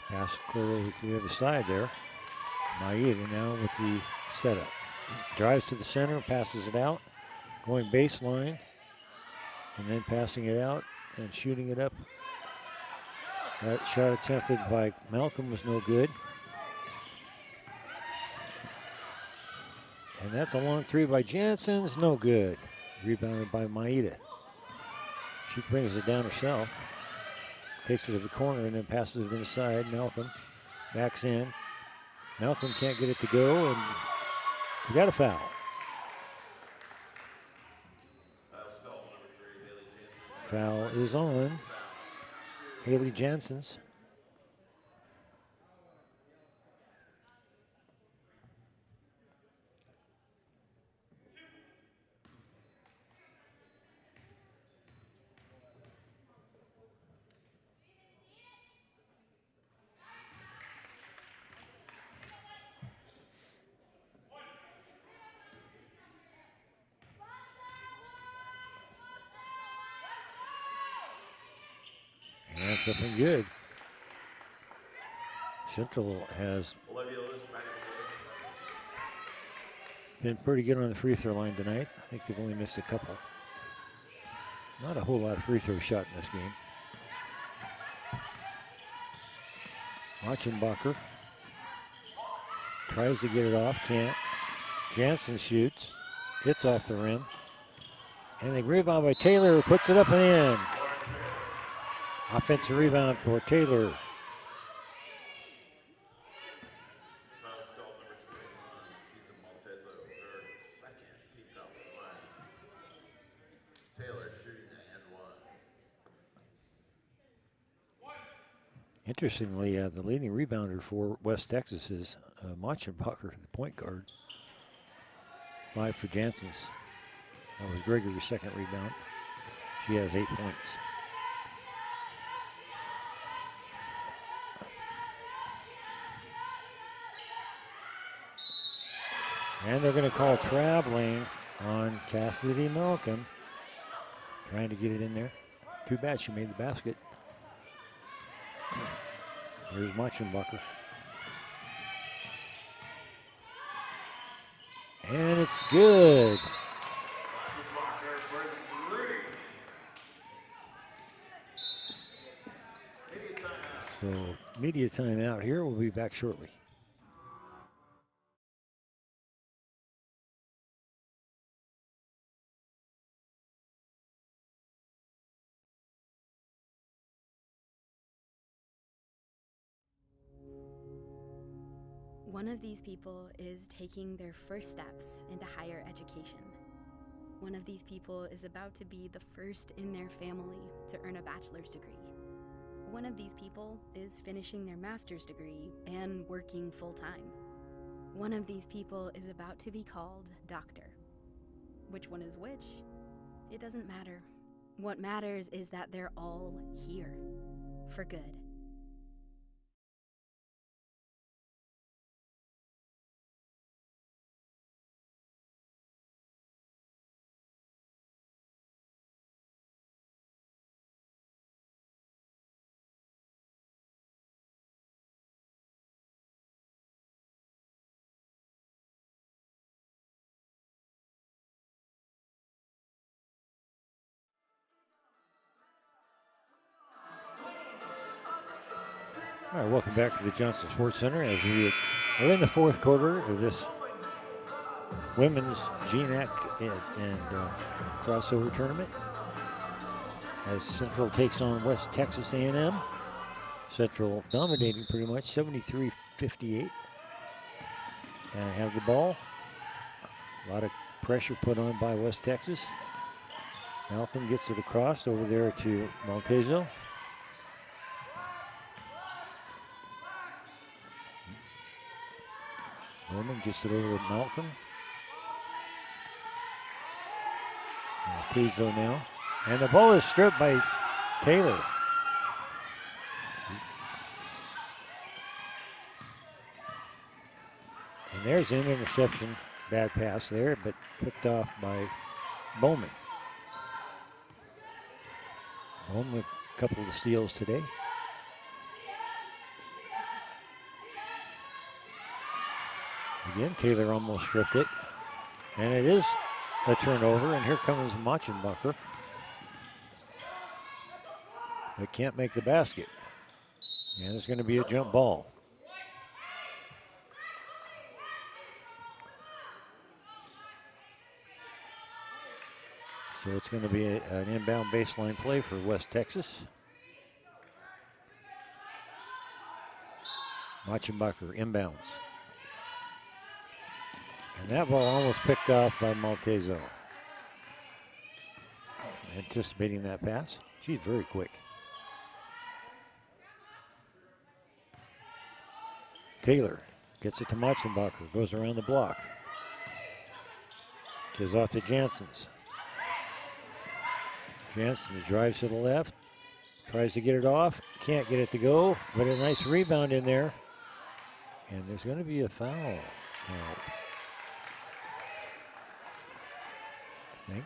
Pass clear over to the other side there. Maeda now with the setup. Drives to the center, passes it out. Going baseline. And then passing it out and shooting it up. That shot attempted by Malcolm was no good. And that's a long 3 by Jansen's, no good. Rebounded by Maeda. She brings it down herself. Takes it to the corner and then passes it inside. Malcolm backs in. Malcolm can't get it to go, and we got a foul. Foul is on Haley Jansen's. And that's up and good. Central has been pretty good on the free throw line tonight. I think they've only missed a couple. Not a whole lot of free throw shot in this game. Machenbacher tries to get it off, can't. Jansen shoots, hits off the rim. And a rebound by Taylor, who puts it up and in. Offensive rebound for Taylor. Taylor shooting the and 1. Interestingly, the leading rebounder for West Texas is Machenbacher, the point guard. 5 for Jansen's. That was Gregory's second rebound. She has 8 points. And they're going to call traveling on Cassidy Malcolm. Trying to get it in there. Too bad she made the basket. Here's Machenbacher. And it's good. So, media timeout here. We'll be back shortly. One of these people is taking their first steps into higher education. One of these people is about to be the first in their family to earn a bachelor's degree. One of these people is finishing their master's degree and working full-time. One of these people is about to be called doctor. Which one is which? It doesn't matter. What matters is that they're all here for good. All right, welcome back to the Johnson Sports Center as we are in the fourth quarter of this women's GNAC and crossover tournament as Central takes on West Texas A&M. Central dominating pretty much, 73-58. And have the ball. A lot of pressure put on by West Texas. Malcolm gets it across over there to Maltezo. Bowman gets it over to Malcolm. Maltezo now. And the ball is stripped by Taylor. And there's an interception. Bad pass there, but picked off by Bowman. Bowman with a couple of steals today. Again, Taylor almost stripped it. And it is a turnover, and here comes Machenbacher. They can't make the basket. And it's going to be a jump ball. So it's going to be an inbound baseline play for West Texas. Machenbacher inbounds. And that ball almost picked off by Maltezo. Anticipating that pass. She's very quick. Taylor gets it to Machenbacher, goes around the block. Gives off to Janssens. Janssens drives to the left, tries to get it off, can't get it to go, but a nice rebound in there. And there's going to be a foul. I think.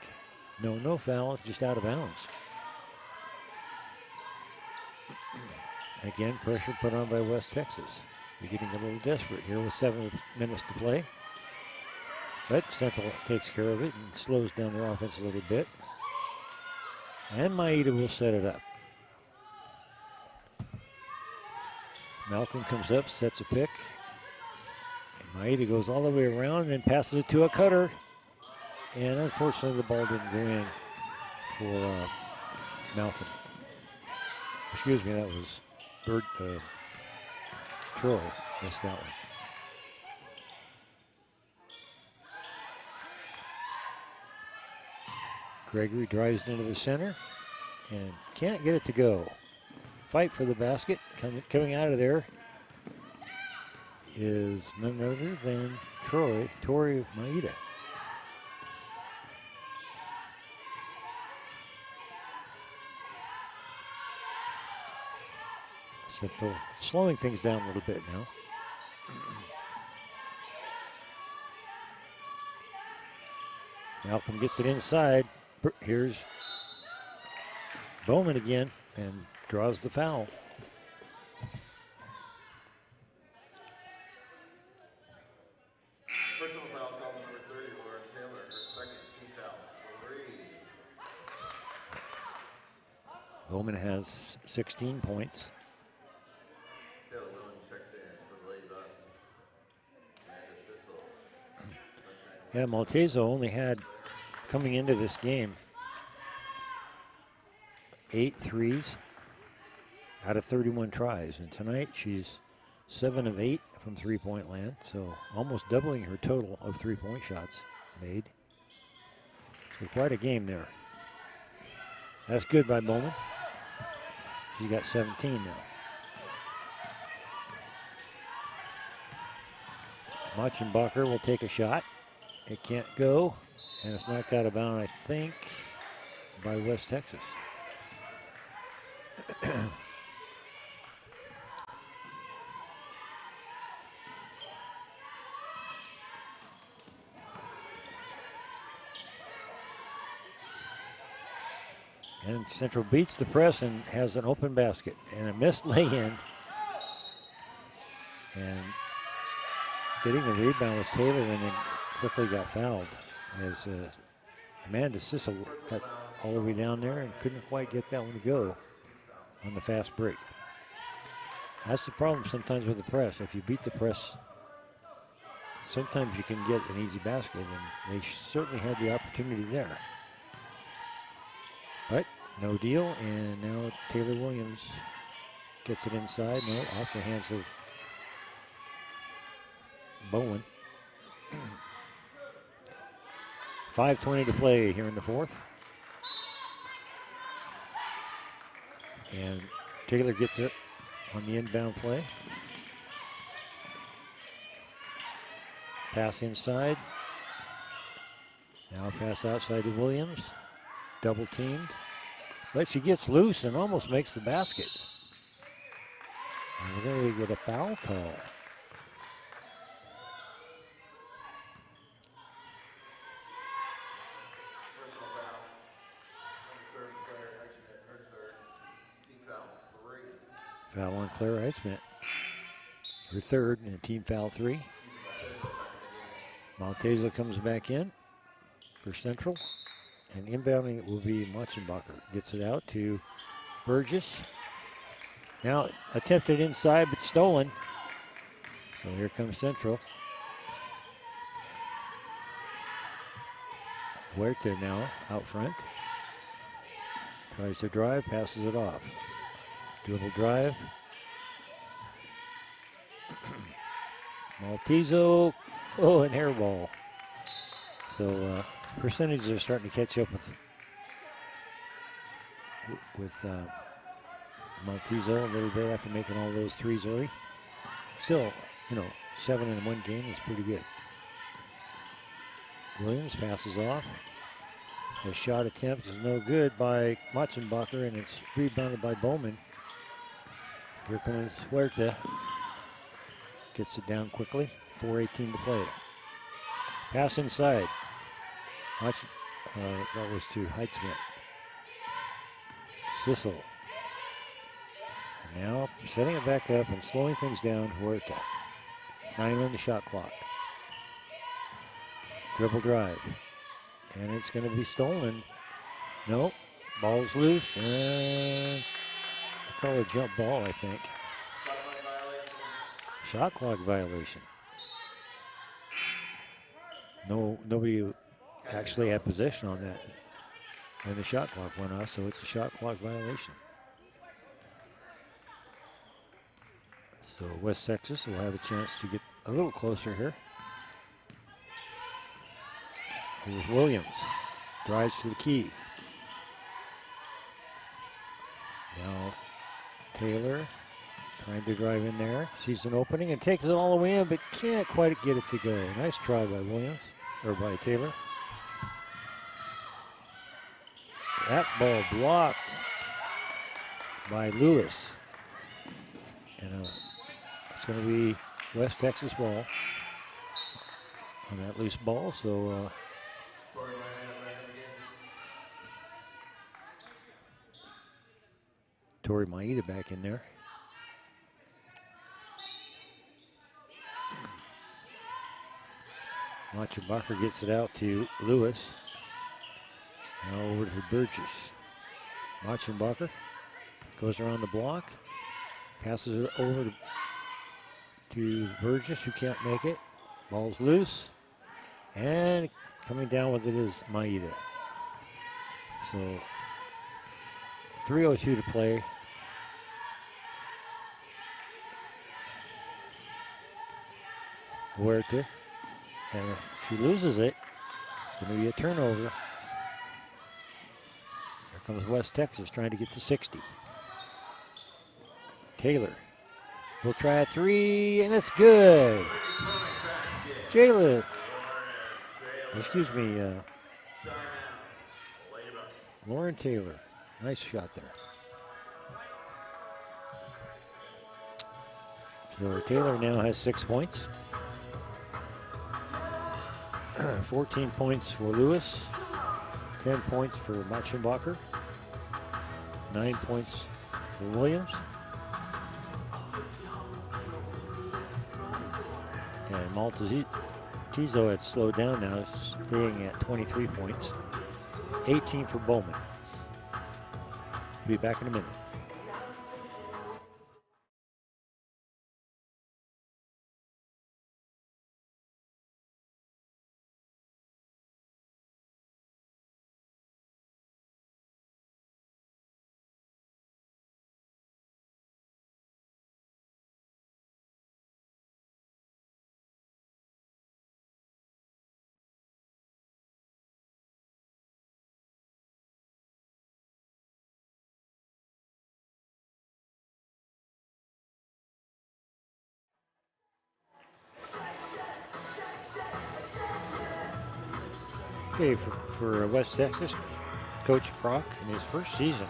No foul, it's just out of bounds. Again, pressure put on by West Texas. They're getting a little desperate here with 7 minutes to play. But Central takes care of it and slows down their offense a little bit. And Maeda will set it up. Malcolm comes up, sets a pick. And Maeda goes all the way around and then passes it to a cutter. And unfortunately, the ball didn't go in for Malcolm. Excuse me, that was Troy. Missed that one. Gregory drives into the center and can't get it to go. Fight for the basket. Coming out of there is none other than Tori Maeda. Central slowing things down a little bit now. Malcolm gets it inside. Here's Bowman again and draws the foul. Personal foul call number 30, Laura Taylor, her second, team foul 3. Bowman has 16 points. Taylor Williams checks in for the Lady Buffs. Amanda Sissel. Yeah, Maltezo only had, coming into this game, 8 threes out of 31 tries. And tonight she's 7 of 8 from three-point land, so almost doubling her total of three-point shots made. So quite a game there. That's good by Bowman. She got 17 now. Machenbacher will take a shot. It can't go, and it's knocked out of bounds, I think, by West Texas. And Central beats the press and has an open basket and a missed lay-in. And getting the rebound was Taylor and then quickly got fouled as Amanda Sissel got all the way down there and couldn't quite get that one to go on the fast break. That's the problem sometimes with the press. If you beat the press, sometimes you can get an easy basket, and they certainly had the opportunity there. But no deal, and now Taylor Williams gets it inside. No, off the hands of Bowen. 5:20 to play here in the fourth. And Taylor gets it on the inbound play. Pass inside. Now pass outside to Williams. Double teamed. But she gets loose and almost makes the basket. And we're going to get a foul call. Foul on Claire Eichman. Her third and team foul 3. Maltesa comes back in for Central. And inbounding it will be Machenbacher. Gets it out to Burgess. Now attempted inside but stolen. So here comes Central. Huerta now out front. Tries to drive, passes it off. Dribble drive. Maltezo, and hairball. So percentages are starting to catch up with Maltezo a little bit after making all those threes early. Still, 7 in one game is pretty good. Williams passes off. The shot attempt is no good by Machenbacher, and it's rebounded by Bowman. Here comes Huerta. Gets it down quickly. 4:18 to play. Pass inside. That was to Heitzman. Sissel. And now setting it back up and slowing things down, Huerta. 9 on the shot clock. Dribble drive. And it's going to be stolen. Nope. Ball's loose, and I call it a jump ball, I think. Shot clock violation. Nobody actually had possession on that when the shot clock went off, so it's a shot clock violation. So West Texas will have a chance to get a little closer here. Here's Williams. Drives to the key. Now Taylor trying to drive in there. Sees an opening and takes it all the way in, but can't quite get it to go. Nice try by Williams, or by Taylor. That ball blocked by Lewis. And it's going to be West Texas ball on that loose ball. So Tori Maeda back in there. Machenbacher gets it out to Lewis. Now over to Burgess. Machenbacher goes around the block. Passes it over to Burgess, who can't make it. Ball's loose. And coming down with it is Maeda. So 3:02 to play. Huerta. And she loses it. It's going to be a turnover. Here comes West Texas trying to get to 60. Taylor will try a 3, and it's good. Lauren Taylor. Nice shot there. So Taylor now has 6 points. 14 points for Lewis. 10 points for Machenbacher. 9 points for Williams. And Maltezo had slowed down now, staying at 23 points. 18 for Bowman. Be back in a minute. Okay, for West Texas, Coach Prock in his first season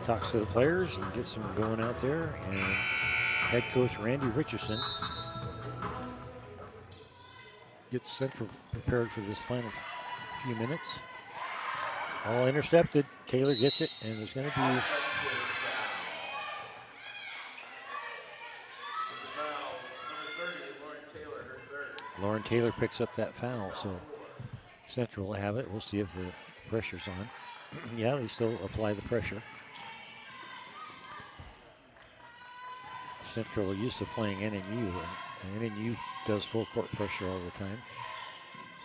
talks to the players and gets them going out there. And head coach Randy Richardson gets Central prepared for this final few minutes. All intercepted. Taylor gets it, and there's going to be Lauren Taylor picks up that foul, so Central will have it. We'll see if the pressure's on. Yeah, they still apply the pressure. Central used to playing NNU, and NNU does full court pressure all the time.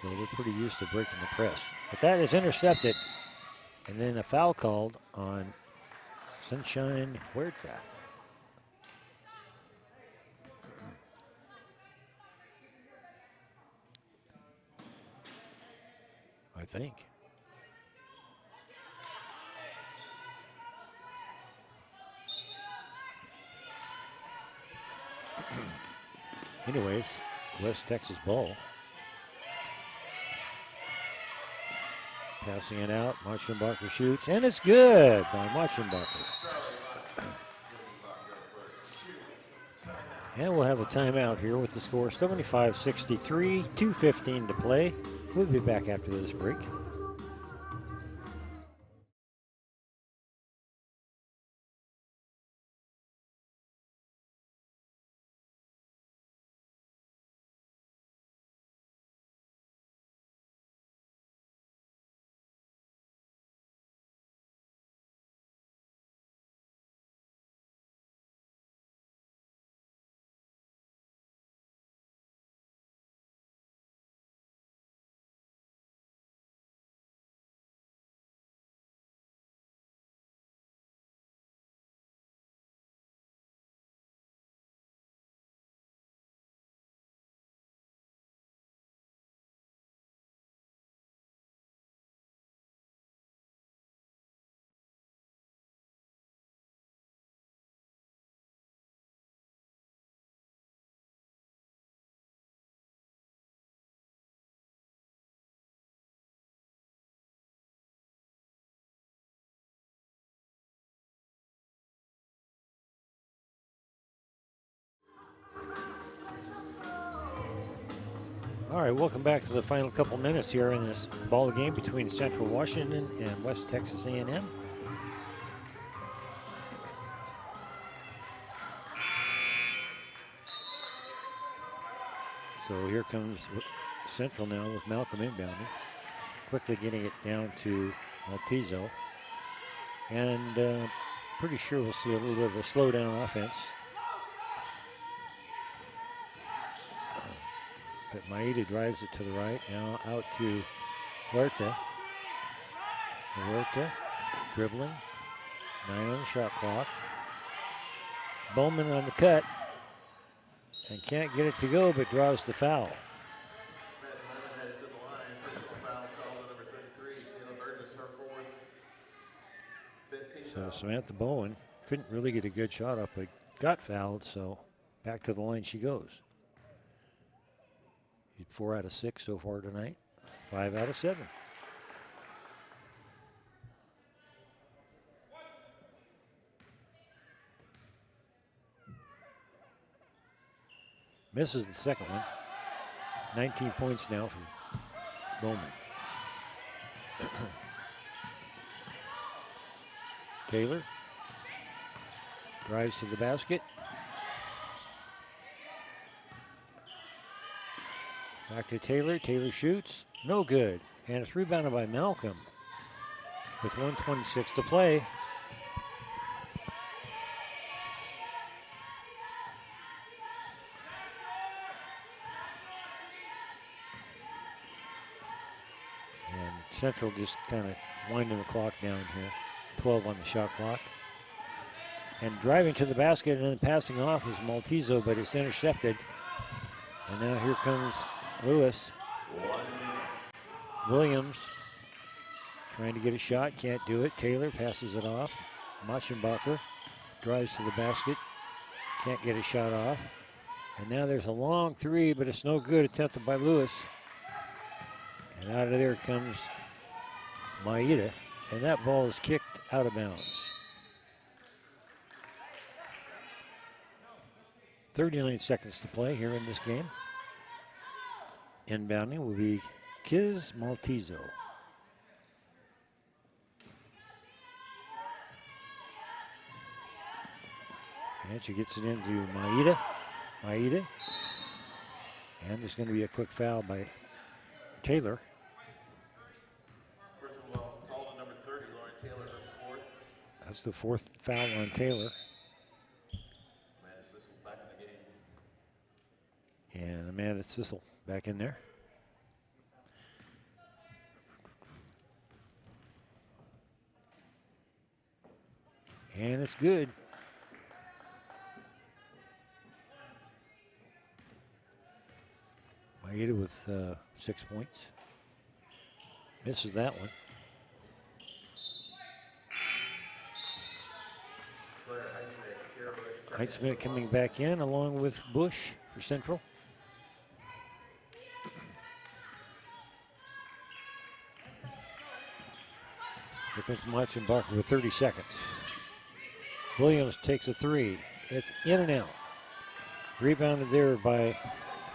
So they're pretty used to breaking the press. But that is intercepted. And then a foul called on Sunshine Huerta. I think. Anyways, West Texas ball. Passing it out, Machenbacher shoots, and it's good by Machenbacher. And we'll have a timeout here with the score 75-63, 2:15 to play. We'll be back after this break. All right, welcome back to the final couple minutes here in this ball game between Central Washington and West Texas A&M. So here comes Central now with Malcolm inbounding, quickly getting it down to Maltizo. And pretty sure we'll see a little bit of a slowdown offense. But Maeda drives it to the right, now out to Huerta. Huerta dribbling, 9 on the shot clock. Bowman on the cut, and can't get it to go, but draws the foul. So Samantha Bowen couldn't really get a good shot up, but got fouled, so back to the line she goes. 4 out of 6 so far tonight, 5 out of 7. Misses the second one. 19 points now from Bowman. Taylor drives to the basket. Back to Taylor. Taylor shoots. No good. And it's rebounded by Malcolm with 1:26 to play. And Central just kind of winding the clock down here. 12 on the shot clock. And driving to the basket and then passing off is Maltizo, but it's intercepted. And now here comes Lewis. Williams trying to get a shot, can't do it. Taylor passes it off. Machenbacher drives to the basket, can't get a shot off. And now there's a long three, but it's no good, attempted by Lewis. And out of there comes Maeda, and that ball is kicked out of bounds. 39 seconds to play here in this game. Inbounding will be Kiz Maltezo. And she gets it into Maeda. Maeda. And there's going to be a quick foul by Taylor. Person will call to number 30, Lauren Taylor, her fourth. That's the fourth foul on Taylor. Amanda Sissel back in the game. And Amanda Sissel back in there. And it's good. Maeda with 6 points. Misses that one. Heitzman coming back in along with Bush for Central. Here comes Machen Barker with 30 seconds. Williams takes a three. It's in and out. Rebounded there by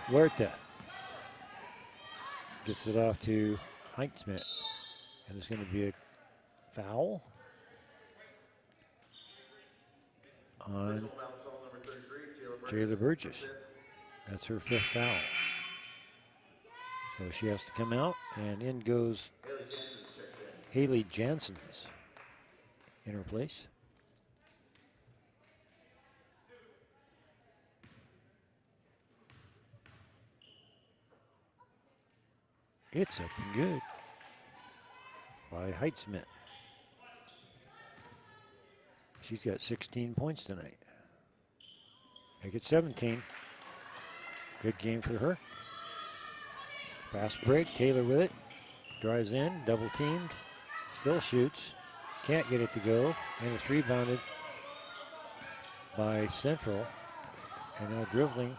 Huerta. Gets it off to Heitzman. And there's going to be a foul on Jayla Burgess. That's her fifth foul. So she has to come out, and in goes Haley Jansen's in her place. It's up and good by Heitzman. She's got 16 points tonight. Make it 17. Good game for her. Fast break, Taylor with it. Drives in, double teamed. Still shoots. Can't get it to go. And it's rebounded by Central. And now dribbling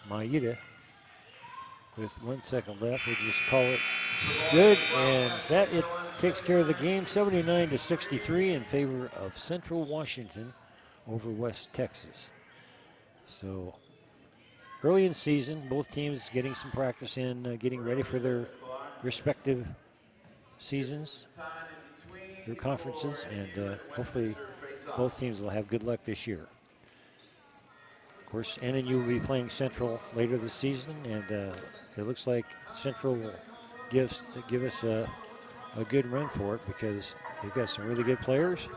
Maeda with 1 second left. We'll just call it good. And that it takes care of the game. 79-63 in favor of Central Washington over West Texas. So early in season, both teams getting some practice in, getting ready for their respective seasons, their conferences, and hopefully both teams will have good luck this year. Of course, NNU will be playing Central later this season, and it looks like Central will give us a good run for it because they've got some really good players,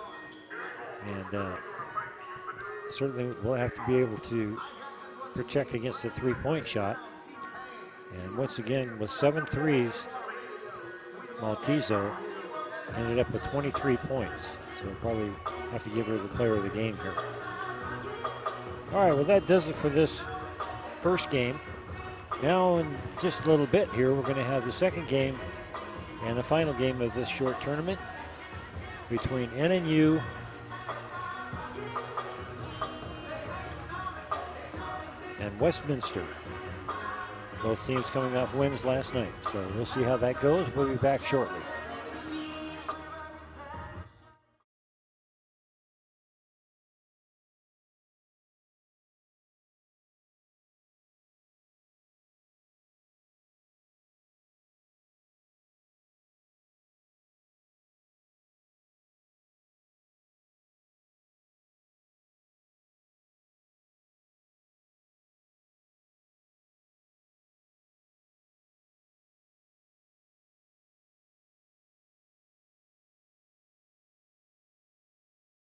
and certainly we'll have to be able to protect against the three-point shot. And once again, with 7 threes, Maltezo ended up with 23 points. So we'll probably have to give her the player of the game here. All right, well, that does it for this first game. Now in just a little bit here, we're going to have the second game and the final game of this short tournament between NNU and Westminster. Both teams coming off wins last night, so we'll see how that goes. We'll be back shortly.